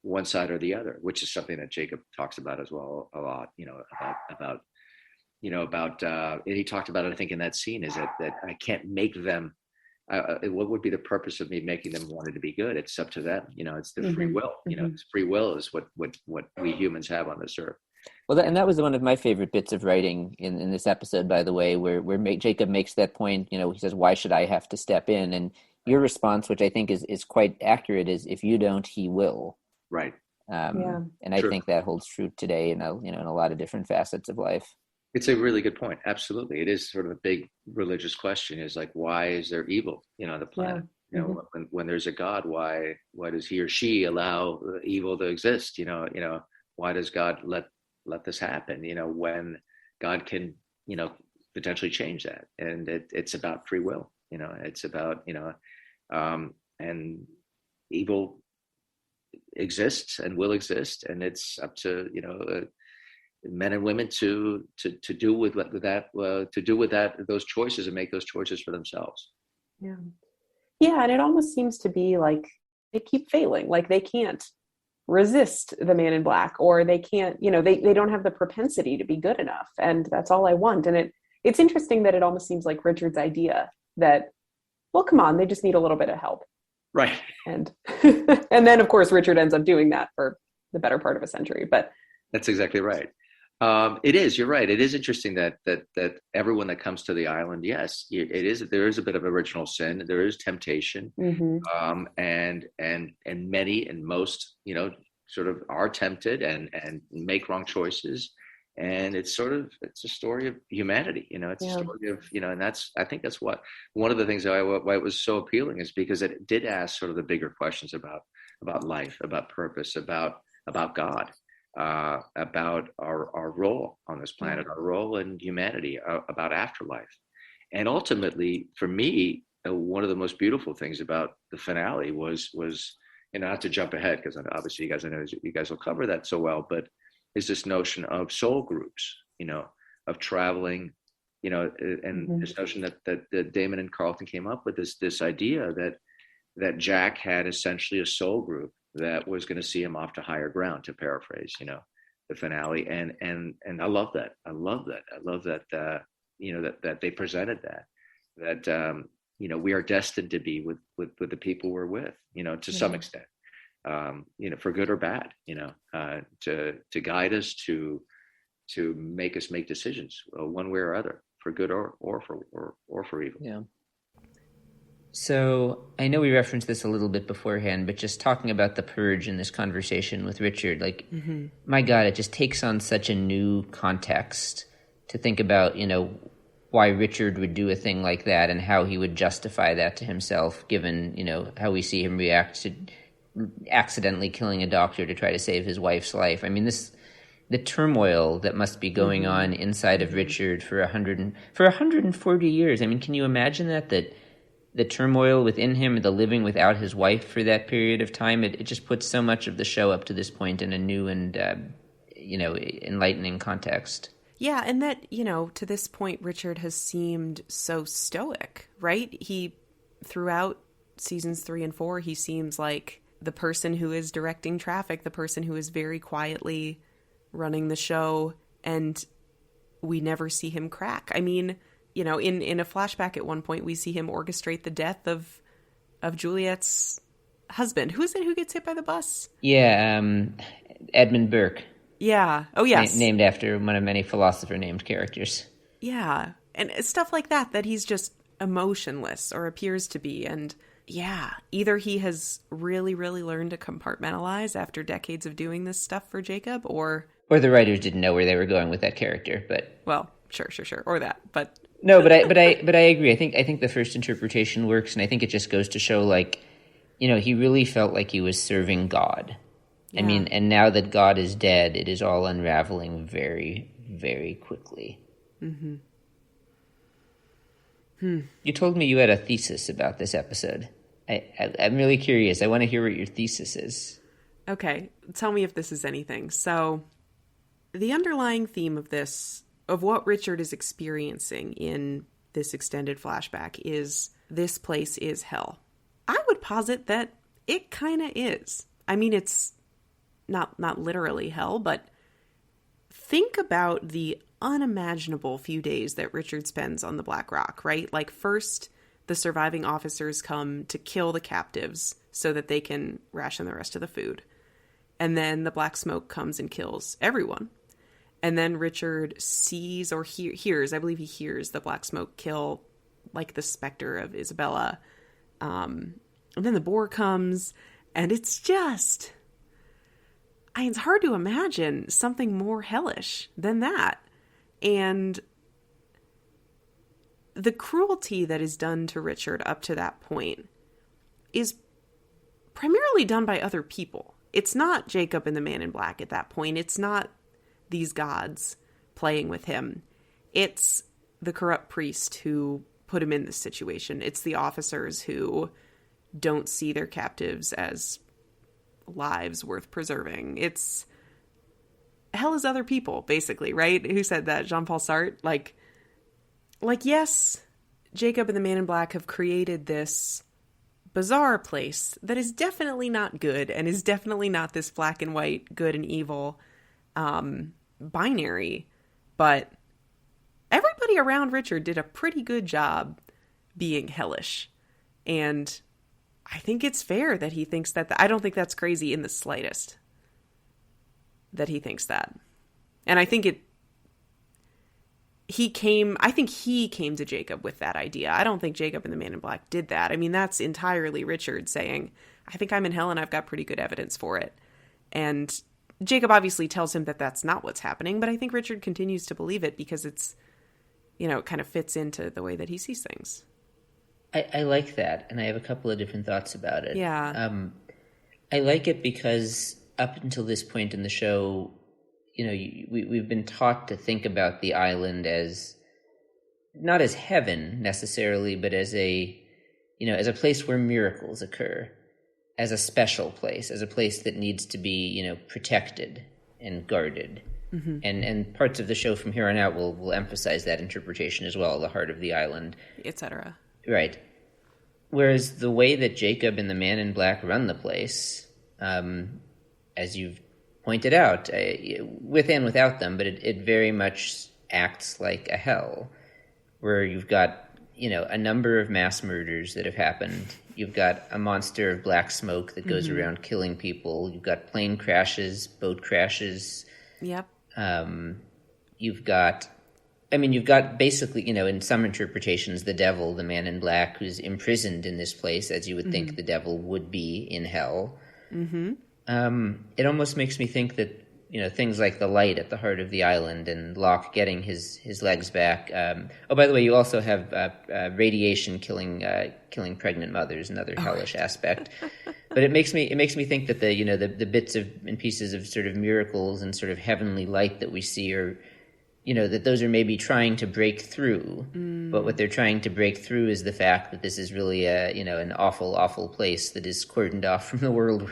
one side or the other, which is something that Jacob talks about as well a lot, he talked about it, I think, in that scene, is that I can't make them, what would be the purpose of me making them wanting to be good? It's up to them. It's the free will, free will is what we humans have on this earth.
Well, and that was one of my favorite bits of writing in this episode, by the way, where Jacob makes that point, he says, why should I have to step in? And your response, which I think is quite accurate, is if you don't, he will.
Right.
And I think that holds true today in a lot of different facets of life.
It's a really good point. Absolutely. It is sort of a big religious question, is like, why is there evil, on the planet? When there's a God, why does he or she allow evil to exist? Why does God let this happen? When God can, potentially change that. And it's about free will, it's about, and evil exists and will exist. And it's up to, men and women to do with those choices and make those choices for themselves.
And it almost seems to be like they keep failing, like they can't resist the man in black, or they can't, they don't have the propensity to be good enough, and that's all I want. And it's interesting that it almost seems like Richard's idea that, well, come on, they just need a little bit of help,
right?
And and then of course Richard ends up doing that for the better part of a century. But
that's exactly right. It is. You're right. It is interesting that everyone that comes to the island, yes, it is. There is a bit of original sin. There is temptation, and many and most, sort of are tempted and make wrong choices. And it's a story of humanity. It's a story of, and I think that's what one of the things why it was so appealing, is because it did ask sort of the bigger questions about life, about purpose, about God. About our role on this planet, our role in humanity, about afterlife. And ultimately, for me, one of the most beautiful things about the finale was not to jump ahead, because obviously I know you guys will cover that so well, but is this notion of soul groups, of traveling, and this notion that Damon and Carlton came up with, this idea that Jack had essentially a soul group that was going to see him off to higher ground, to paraphrase, the finale. And I love that. I love that, that they presented that we are destined to be with the people we're with, to some extent, for good or bad, to guide us, to make us make decisions one way or other, for good or for evil.
Yeah. So I know we referenced this a little bit beforehand, but just talking about the purge in this conversation with Richard, my God, it just takes on such a new context to think about, why Richard would do a thing like that and how he would justify that to himself, given, how we see him react to accidentally killing a doctor to try to save his wife's life. I mean, the turmoil that must be going on inside of Richard for 140 years. I mean, can you imagine that the turmoil within him, the living without his wife for that period of time, it just puts so much of the show up to this point in a new and, enlightening context.
Yeah, and that, to this point, Richard has seemed so stoic, right? Throughout seasons 3 and 4, he seems like the person who is directing traffic, the person who is very quietly running the show, and we never see him crack. I mean, you know, in a flashback at one point, we see him orchestrate the death of Juliet's husband. Who is it who gets hit by the bus?
Yeah, Edmund Burke.
Yeah. Oh, yes.
Named after one of many philosopher-named characters.
Yeah. And stuff like that he's just emotionless, or appears to be. And yeah, either he has really, really learned to compartmentalize after decades of doing this stuff for Jacob, or
the writers didn't know where they were going with that character. But
well, sure, or that. But
no, but I agree. I think the first interpretation works, and I think it just goes to show, like, you know, he really felt like he was serving God. Yeah. I mean, and now that God is dead, it is all unraveling very, very quickly. Mm-hmm. You told me you had a thesis about this episode. I'm really curious. I want to hear what your thesis is.
Okay, tell me if this is anything. So, the underlying theme of this, of what Richard is experiencing in this extended flashback, is this place is hell. I would posit that it kind of is. I mean, it's not literally hell, but think about the unimaginable few days that Richard spends on the Black Rock, right? Like, first, the surviving officers come to kill the captives so that they can ration the rest of the food. And then the black smoke comes and kills everyone. And then Richard sees or hears, I believe he hears the black smoke kill, like, the specter of Isabella. And then the boar comes, and it's just... it's hard to imagine something more hellish than that. And the cruelty that is done to Richard up to that point is primarily done by other people. It's not Jacob and the Man in Black at that point. It's not these gods playing with him. It's the corrupt priest who put him in this situation. It's the officers who don't see their captives as lives worth preserving. It's hell is other people, basically, right? Who said that? Jean-Paul Sartre? Like, yes, Jacob and the Man in Black have created this bizarre place that is definitely not good, and is definitely not this black and white, good and evil binary. But everybody around Richard did a pretty good job being hellish. And I think it's fair that he thinks that. I don't think that's crazy in the slightest that he thinks that. And I think he came to Jacob with that idea. I don't think Jacob and the Man in Black did that. I mean, that's entirely Richard saying, I think I'm in hell and I've got pretty good evidence for it. And Jacob obviously tells him that that's not what's happening, but I think Richard continues to believe it because it's, you know, it kind of fits into the way that he sees things.
I like that, and I have a couple of different thoughts about it.
Yeah.
I like it because up until this point in the show, you know, we've been taught to think about the island as not as heaven necessarily, but as a place where miracles occur, as a special place, as a place that needs to be, you know, protected and guarded. Mm-hmm. And parts of the show from here on out will emphasize that interpretation as well, the heart of the island,
etc.
Right. Whereas the way that Jacob and the Man in Black run the place, as you've pointed out, with and without them, but it very much acts like a hell, where you've got, you know, a number of mass murders that have happened. You've got a monster of black smoke that goes mm-hmm. around killing people. You've got plane crashes, boat crashes.
Yep.
You've got basically, you know, in some interpretations, the devil, the Man in Black, who's imprisoned in this place, as you would mm-hmm. think the devil would be in hell. Mm-hmm. It almost makes me think that, you know, things like the light at the heart of the island and Locke getting his legs back. By the way, you also have radiation killing pregnant mothers, another hellish aspect. But it makes me think that the bits and pieces of sort of miracles and sort of heavenly light that we see are, you know, that those are maybe trying to break through, but what they're trying to break through is the fact that this is really an awful, awful place that is cordoned off from the world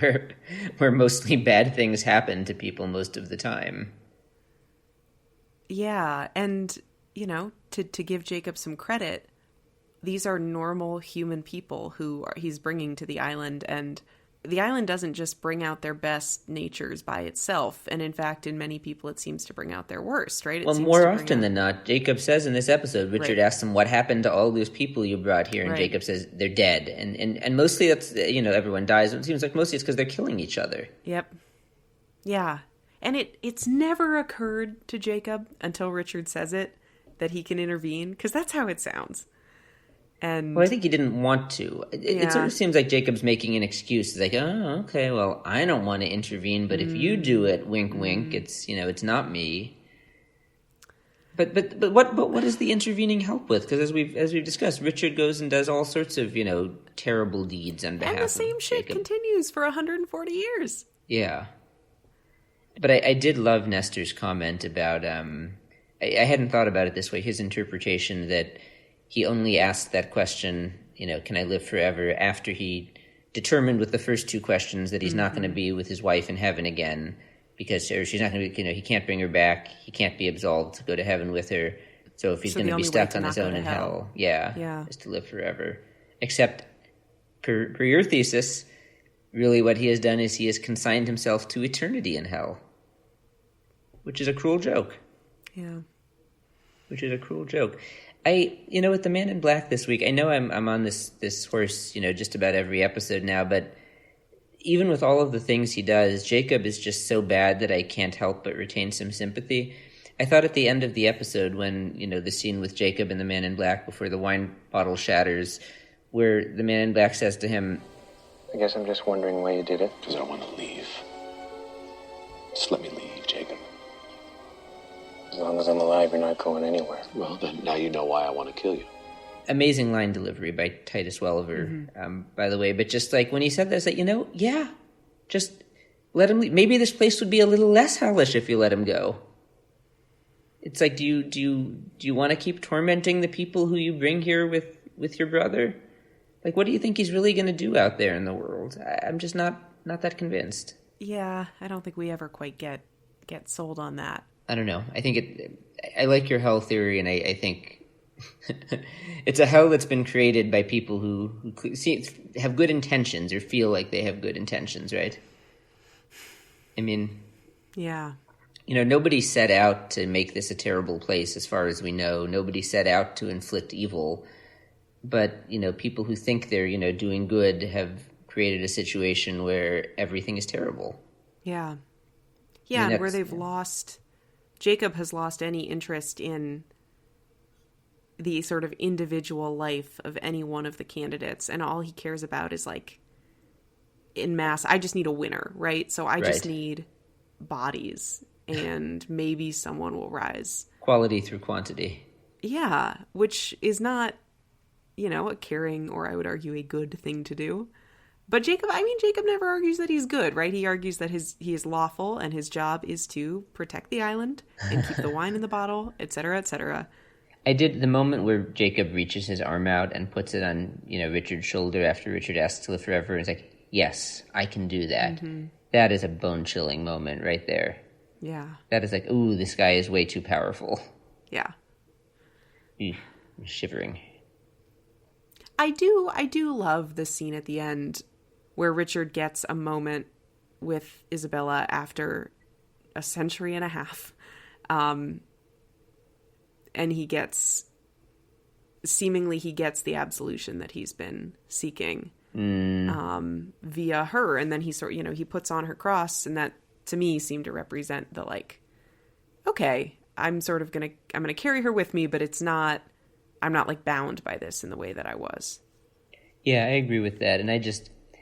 where mostly bad things happen to people most of the time.
Yeah, and, you know, to give Jacob some credit, these are normal human people who he's bringing to the island, and the island doesn't just bring out their best natures by itself. And in fact, in many people, it seems to bring out their worst, right?
Well, more often than not, Jacob says in this episode, Richard asks him, what happened to all those people you brought here? And Jacob says, they're dead. And mostly that's, everyone dies. It seems like mostly it's because they're killing each other.
Yep. Yeah. And it's never occurred to Jacob until Richard says it that he can intervene, because that's how it sounds. And
well, I think he didn't want to. It sort of seems like Jacob's making an excuse. He's like, oh, okay, well, I don't want to intervene, but if you do it, wink, wink, it's it's not me. But what does the intervening help with? Because as we've discussed, Richard goes and does all sorts of terrible deeds on behalf of Jacob.
And the same shit continues for 140 years.
Yeah. But I did love Nestor's comment about I hadn't thought about it this way. His interpretation that he only asked that question, can I live forever, after he determined with the first two questions that he's not going to be with his wife in heaven again, because she's not going to be, he can't bring her back. He can't be absolved to go to heaven with her. So if he's going to be stuck on his own in hell, is to live forever. Except, per your thesis, really what he has done is he has consigned himself to eternity in hell, which is a cruel joke.
Yeah.
Which is a cruel joke. With the Man in Black this week, I know I'm on this horse, just about every episode now, but even with all of the things he does, Jacob is just so bad that I can't help but retain some sympathy. I thought at the end of the episode when, the scene with Jacob and the Man in Black before the wine bottle shatters, where the Man in Black says to him,
I guess I'm just wondering why you did it.
Because I want to leave. Just let me leave, Jacob.
As long as I'm alive, you're not going anywhere.
Well, then now you know why I want to kill you.
Amazing line delivery by Titus Welliver, by the way. But just like when he said that, it's like, just let him leave. Maybe this place would be a little less hellish if you let him go. It's like, do you want to keep tormenting the people who you bring here with your brother? Like, what do you think he's really going to do out there in the world? I'm just not that convinced.
Yeah, I don't think we ever quite get sold on that.
I don't know. I think I like your hell theory, and I think it's a hell that's been created by people who have good intentions or feel like they have good intentions, right? I mean,
yeah.
Nobody set out to make this a terrible place, as far as we know. Nobody set out to inflict evil. But, people who think they're, doing good have created a situation where everything is terrible.
Yeah. Yeah, and where they've lost... Jacob has lost any interest in the sort of individual life of any one of the candidates, and all he cares about is, like, in mass, I just need a winner, right? So I just need bodies, and maybe someone will rise.
Quality through quantity.
Yeah, which is not, a caring, or I would argue a good thing to do. But Jacob never argues that he's good, right? He argues that he is lawful, and his job is to protect the island and keep the wine in the bottle, etc., etc.
I did the moment where Jacob reaches his arm out and puts it on, Richard's shoulder after Richard asks to live forever. And it's like, yes, I can do that. Mm-hmm. That is a bone-chilling moment right there.
Yeah.
That is like, ooh, this guy is way too powerful.
Yeah.
I'm shivering.
I do love the scene at the end where Richard gets a moment with Isabella after a century and a half. And he gets the absolution that he's been seeking via her. And then he he puts on her cross, and that to me seemed to represent the like, okay, I'm gonna carry her with me, but I'm not like bound by this in the way that I was.
Yeah, I agree with that. And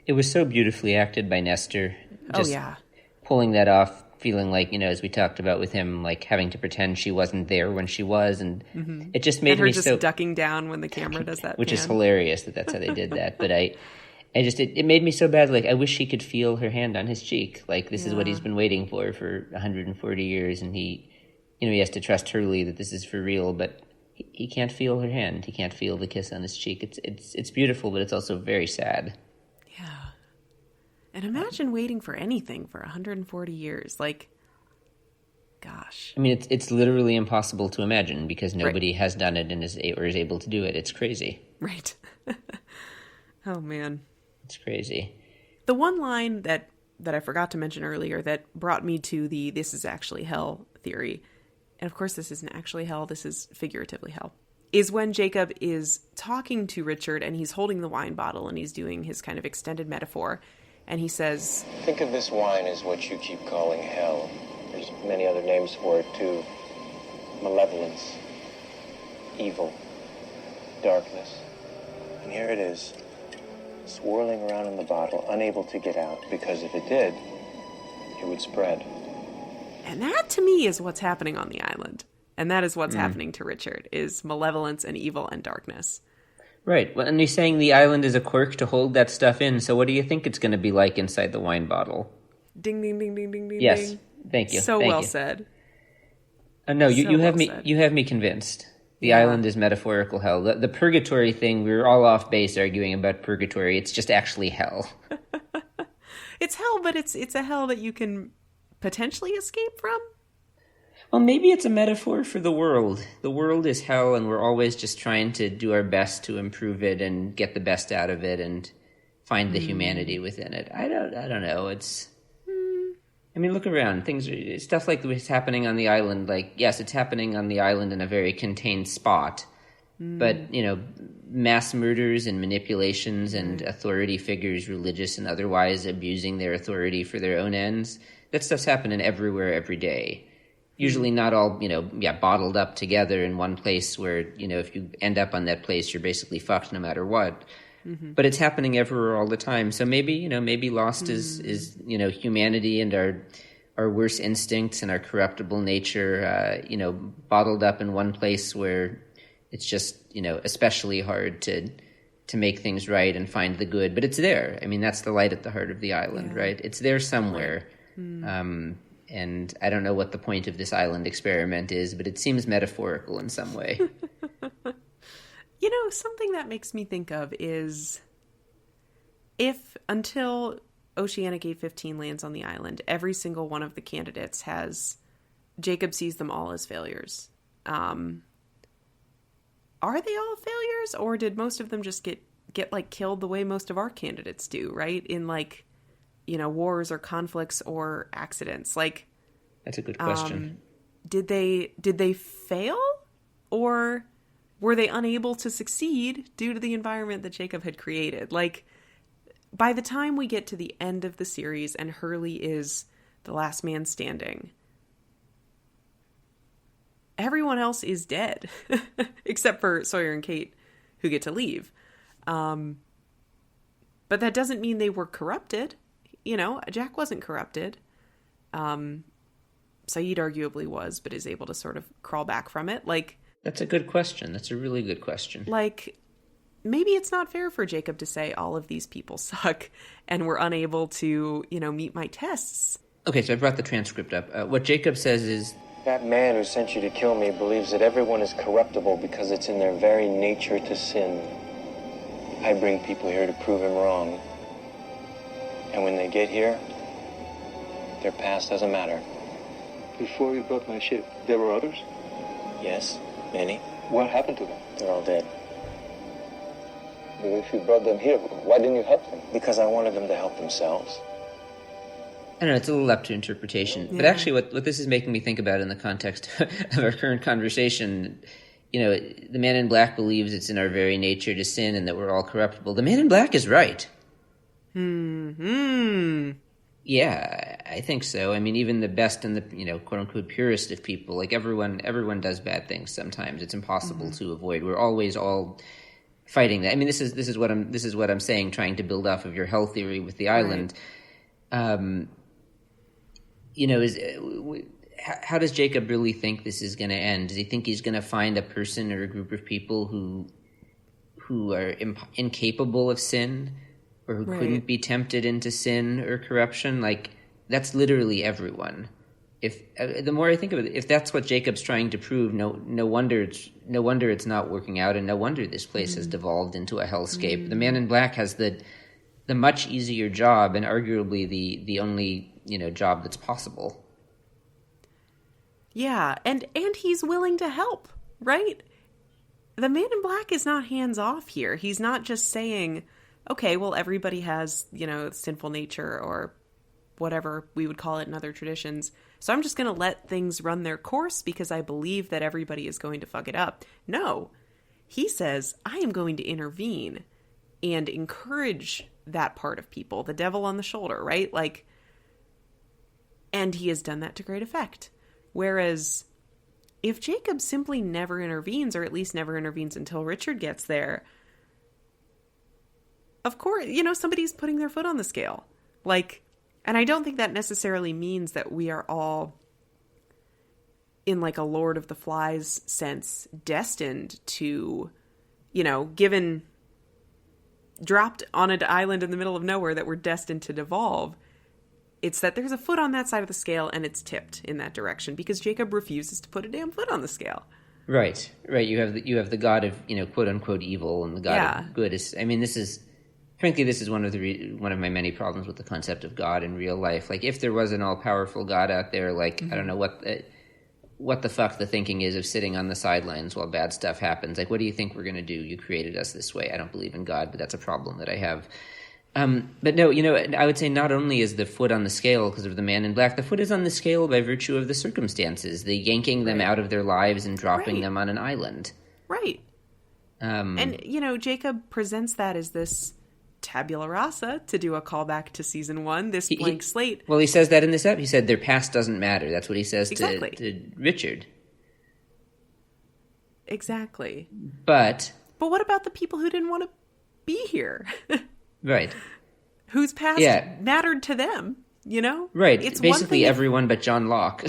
it was so beautifully acted by Nestor. Just pulling that off, feeling like, as we talked about with him, like having to pretend she wasn't there when she was. And it just made me so...
And her just ducking down when the camera does that.
Which is hilarious that's how they did that. But it made me so bad. Like, I wish he could feel her hand on his cheek. Like, this is what he's been waiting for 140 years. And he has to trust Hurley that this is for real, but he can't feel her hand. He can't feel the kiss on his cheek. It's beautiful, but it's also very sad.
Yeah. And imagine waiting for anything for 140 years. Like, gosh.
I mean, it's literally impossible to imagine because nobody has done it and is able to do it. It's crazy.
Right. Oh, man.
It's crazy.
The one line that I forgot to mention earlier that brought me to the "this is actually hell" theory, and of course this isn't actually hell, this is figuratively hell, is when Jacob is talking to Richard and he's holding the wine bottle and he's doing his kind of extended metaphor, and he says,
Think of this wine as what you keep calling hell. There's many other names for it too. Malevolence, evil, darkness. And here it is, swirling around in the bottle, unable to get out, because if it did, it would spread.
And that to me is what's happening on the island. And that is what's happening to Richard, is malevolence and evil and darkness.
Right. Well, and he's saying the island is a quirk to hold that stuff in, so what do you think it's going to be like inside the wine bottle?
Ding, ding, ding, ding, ding, ding,
yes.
ding.
Thank you.
So
Thank
well
you.
said.
No, you,
So
you have
well
me.
said.
You have me convinced. The
Yeah.
island is metaphorical hell. The purgatory thing, we were all off base arguing about purgatory. It's just actually hell.
It's hell, but it's a hell that you can potentially escape from.
Well, maybe it's a metaphor for the world. The world is hell, and we're always just trying to do our best to improve it and get the best out of it and find the humanity within it. I don't know. It's. I mean, look around. Stuff like what's happening on the island. Like, yes, it's happening on the island in a very contained spot, but mass murders and manipulations and authority figures, religious and otherwise, abusing their authority for their own ends. That stuff's happening everywhere, every day. Usually not all, bottled up together in one place where, if you end up on that place, you're basically fucked no matter what. Mm-hmm. But it's happening everywhere all the time. So maybe lost is humanity and our worst instincts and our corruptible nature, bottled up in one place where it's just, especially hard to make things right and find the good. But it's there. I mean, that's the light at the heart of the island, right? It's there somewhere. Right. And I don't know what the point of this island experiment is, but it seems metaphorical in some way.
Something that makes me think of is if until Oceanic A-15 lands on the island, every single one of the candidates Jacob sees them all as failures. Are they all failures, or did most of them just get like killed the way most of our candidates do, right? In wars or conflicts or accidents. Like,
that's a good question.
Did they fail, or were they unable to succeed due to the environment that Jacob had created? Like, by the time we get to the end of the series and Hurley is the last man standing, everyone else is dead except for Sawyer and Kate, who get to leave. But that doesn't mean they were corrupted. Jack wasn't corrupted. Saeed arguably was, but is able to sort of crawl back from it. Like,
that's a good question. That's a really good question.
Like, maybe it's not fair for Jacob to say all of these people suck and were unable to, meet my tests.
Okay, so I brought the transcript up. What Jacob says is,
That man who sent you to kill me believes that everyone is corruptible because it's in their very nature to sin. I bring people here to prove him wrong. And when they get here, their past doesn't matter.
Before you brought my ship, there were others?
Yes, many.
What happened to them?
They're all dead.
But if you brought them here, why didn't you help them?
Because I wanted them to help themselves.
I don't know, it's a little up to interpretation. Yeah. But actually what this is making me think about in the context of our current conversation, the man in black believes it's in our very nature to sin and that we're all corruptible. The man in black is right. Yeah, I think so. I mean, even the best and the, quote unquote purest of people, like everyone does bad things sometimes. It's impossible to avoid. We're always all fighting that. I mean, this is what I'm saying, trying to build off of your hell theory with the island. Right. How does Jacob really think this is going to end? Does he think he's going to find a person or a group of people who are incapable of sin, or who couldn't be tempted into sin or corruption? Like, that's literally everyone. If the more I think of it, if that's what Jacob's trying to prove, no wonder it's not working out, and no wonder this place has devolved into a hellscape. The man in black has the much easier job, and arguably the only job that's possible.
Yeah, and he's willing to help, right? The man in black is not hands off here. He's not just saying, okay, well, everybody has, sinful nature or whatever we would call it in other traditions. So I'm just going to let things run their course because I believe that everybody is going to fuck it up. No, he says, I am going to intervene and encourage that part of people, the devil on the shoulder, right? Like, and he has done that to great effect. Whereas if Jacob simply never intervenes, or at least never intervenes until Richard gets there, of course, somebody's putting their foot on the scale. Like, and I don't think that necessarily means that we are all, in like a Lord of the Flies sense, destined to, dropped on an island in the middle of nowhere that we're destined to devolve. It's that there's a foot on that side of the scale and it's tipped in that direction because Jacob refuses to put a damn foot on the scale.
Right. You have the god of, quote unquote evil, and the god of good is, frankly, this is one of my many problems with the concept of God in real life. Like, if there was an all-powerful God out there, like, I don't know what the fuck the thinking is of sitting on the sidelines while bad stuff happens. Like, what do you think we're going to do? You created us this way. I don't believe in God, but that's a problem that I have. But no, I would say not only is the foot on the scale because of the man in black, the foot is on the scale by virtue of the circumstances, the yanking them out of their lives and dropping them on an island.
Right. And, Jacob presents that as this tabula rasa, to do a callback to season 1, this blank slate.
Well, he says that in this episode. He said their past doesn't matter. That's what he says to Richard.
Exactly.
But
what about the people who didn't want to be here?
Right.
Whose past mattered to them,
Right.
It's
basically everyone but John Locke.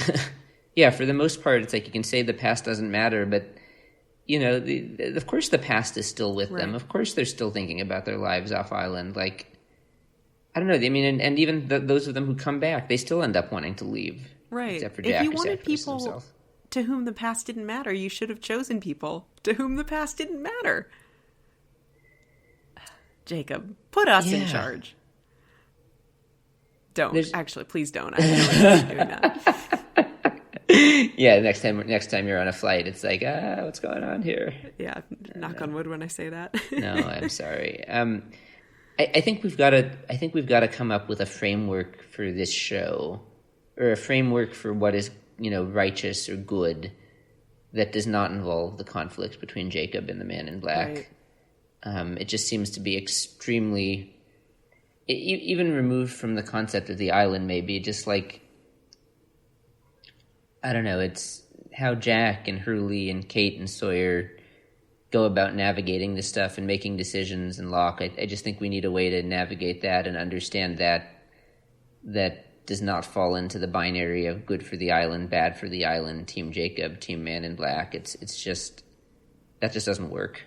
Yeah, for the most part, it's like you can say the past doesn't matter, but of course the past is still with them. Of course they're still thinking about their lives off island. Like, I don't know. I mean, and even those of them who come back, they still end up wanting to leave.
Right.
Except for Jack,
if you wanted people to whom the past didn't matter, you should have chosen people to whom the past didn't matter. Jacob, put us in charge. Actually, please don't. I don't know why you're doing that.
Yeah, next time you're on a flight, it's like, what's going on here?
Yeah, knock on wood when I say that.
No, I'm sorry. I think we've got to come up with a framework for this show, or a framework for what is righteous or good, that does not involve the conflict between Jacob and the man in black. Right. It just seems to be extremely, even removed from the concept of the island, maybe just like, I don't know, it's how Jack and Hurley and Kate and Sawyer go about navigating this stuff and making decisions, and Locke. I just think we need a way to navigate that and understand that does not fall into the binary of good for the island, bad for the island, Team Jacob, Team Man in Black. It's just, that just doesn't work.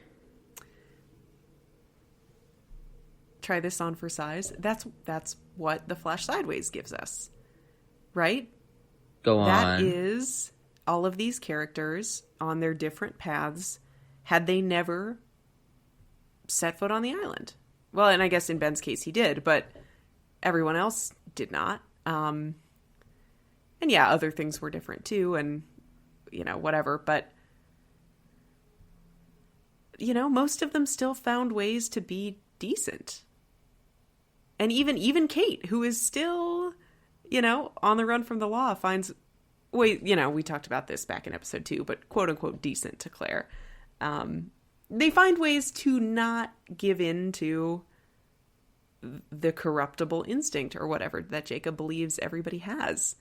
Try this on for size. That's what The Flash Sideways gives us, right?
Go on.
That is all of these characters on their different paths had they never set foot on the island. Well, and I guess in Ben's case he did, but everyone else did not. And yeah, other things were different too, and whatever, but most of them still found ways to be decent. And even Kate, who is still, on the run from the law, finds we talked about this back in episode 2, but quote unquote decent to Claire. They find ways to not give in to the corruptible instinct or whatever that Jacob believes everybody has.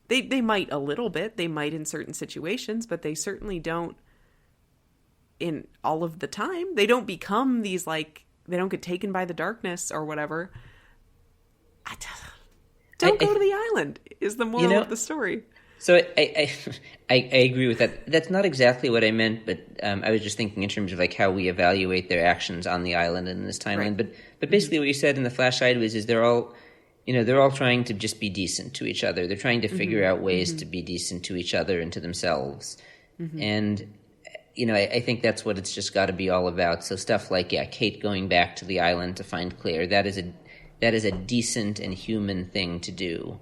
They might a little bit, they might in certain situations, but they certainly don't in all of the time. They don't become these, like, they don't get taken by the darkness or whatever. Don't go to the island is the moral of the story.
So I agree with that. That's not exactly what I meant, but I was just thinking in terms of like how we evaluate their actions on the island and in this timeline. Right. But basically, what you said in the Flash Sideways is they're all trying to just be decent to each other. They're trying to figure out ways to be decent to each other and to themselves. And I think that's what it's just got to be all about. So stuff like Kate going back to the island to find Claire, that is a decent and human thing to do.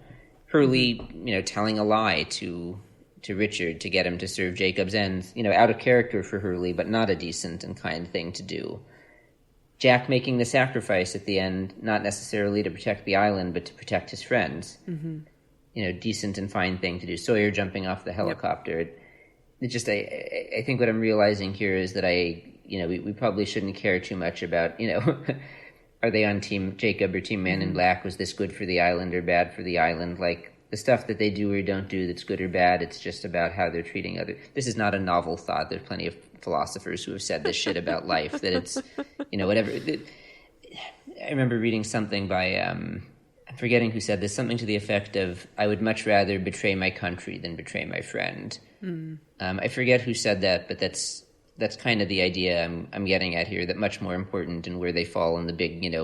Hurley, telling a lie to Richard to get him to serve Jacob's ends, out of character for Hurley, but not a decent and kind thing to do. Jack making the sacrifice at the end, not necessarily to protect the island, but to protect his friends. Mm-hmm. Decent and fine thing to do. Sawyer jumping off the helicopter. Yep. It just, I think what I'm realizing here is that we probably shouldn't care too much about, are they on Team Jacob or Team Man in Black? Was this good for the island or bad for the island? Like, the stuff that they do or don't do that's good or bad, it's just about how they're treating others. This is not a novel thought. There's plenty of philosophers who have said this shit about life, that it's, whatever. I remember reading something by, I'm forgetting who said this, something to the effect of, I would much rather betray my country than betray my friend. Mm. I forget who said that, but that's kind of the idea I'm getting at here, that much more important and where they fall in the big,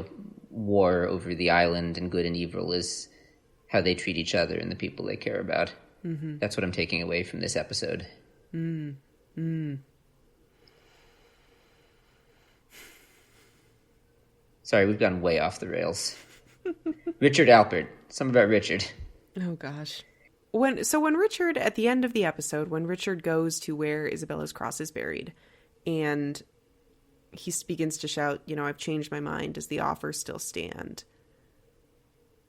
war over the island and good and evil is how they treat each other and the people they care about. Mm-hmm. That's what I'm taking away from this episode. Mm. Mm. Sorry, we've gone way off the rails. Richard Alpert. Something about Richard.
Oh, gosh. When Richard, at the end of the episode, when Richard goes to where Isabella's cross is buried, and he begins to shout, I've changed my mind, does the offer still stand?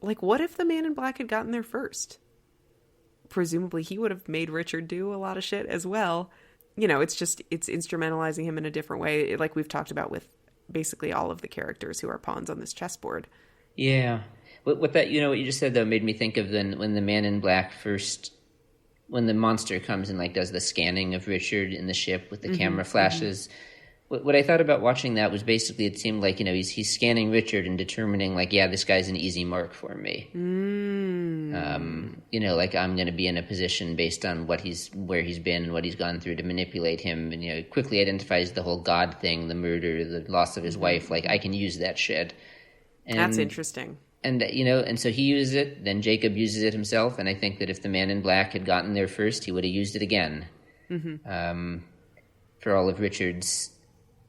Like, what if the Man in Black had gotten there first? Presumably he would have made Richard do a lot of shit as well. It's instrumentalizing him in a different way, like we've talked about with basically all of the characters who are pawns on this chessboard.
Yeah. What that, what you just said, though, made me think of when the Man in Black when the monster comes and, does the scanning of Richard in the ship with the camera flashes. Mm-hmm. What I thought about watching that was basically, it seemed like, he's scanning Richard and determining, this guy's an easy mark for me. Mm. I'm going to be in a position based on where he's been and what he's gone through to manipulate him. And, quickly identifies the whole God thing, the murder, the loss of his wife. I can use that shit. And,
that's interesting.
And, and so he uses it, then Jacob uses it himself, and I think that if the Man in Black had gotten there first, he would have used it again. Mm-hmm. For all of Richard's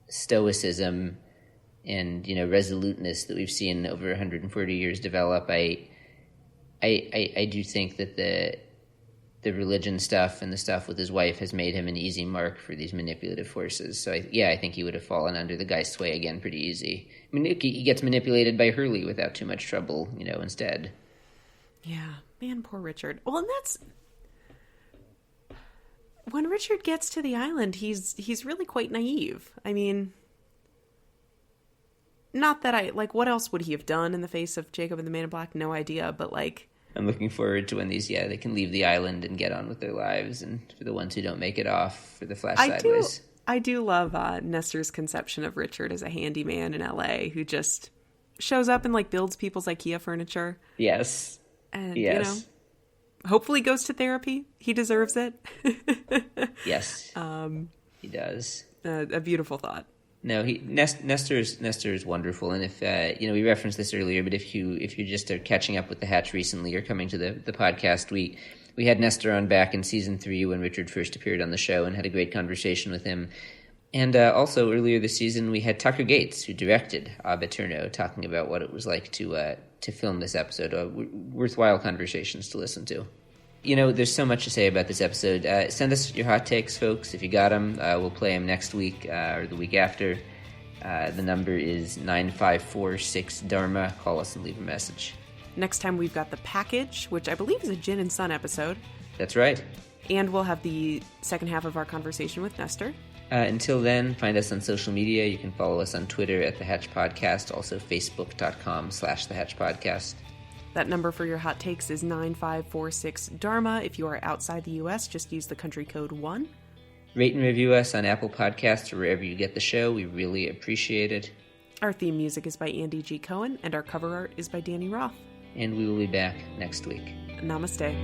stoicism and, resoluteness that we've seen over 140 years develop, I do think that the religion stuff and the stuff with his wife has made him an easy mark for these manipulative forces. So, I think he would have fallen under the guy's sway again pretty easy. I mean, he gets manipulated by Hurley without too much trouble, instead.
Yeah. Man, poor Richard. Well, and that's... When Richard gets to the island, he's really quite naive. I mean... Not that what else would he have done in the face of Jacob and the Man in Black? No idea, but,
I'm looking forward to when they can leave the island and get on with their lives, and for the ones who don't make it off, for the flash sideways.
I do love Nestor's conception of Richard as a handyman in LA who just shows up and builds people's IKEA furniture.
Yes.
And, hopefully goes to therapy. He deserves it.
Yes. He does.
A beautiful thought.
No, Nestor is wonderful, and if we referenced this earlier, but if you just are catching up with the Hatch recently or coming to the podcast, we had Nestor on back in season 3 when Richard first appeared on the show and had a great conversation with him, and also earlier this season we had Tucker Gates, who directed Aeterno, talking about what it was like to film this episode. Worthwhile conversations to listen to. There's so much to say about this episode. Send us your hot takes, folks, if you got them. We'll play them next week or the week after. The number is 9546-DHARMA. Call us and leave a message.
Next time we've got The Package, which I believe is a Jin and Sun episode.
That's right.
And we'll have the second half of our conversation with Nestor.
Until then, find us on social media. You can follow us on Twitter at The Hatch Podcast, also facebook.com/The Hatch Podcast.
That number for your hot takes is 9546-DHARMA. If you are outside the U.S., just use the country code 1.
Rate and review us on Apple Podcasts or wherever you get the show. We really appreciate it.
Our theme music is by Andy G. Cohen, and our cover art is by Danny Roth.
And we will be back next week.
Namaste.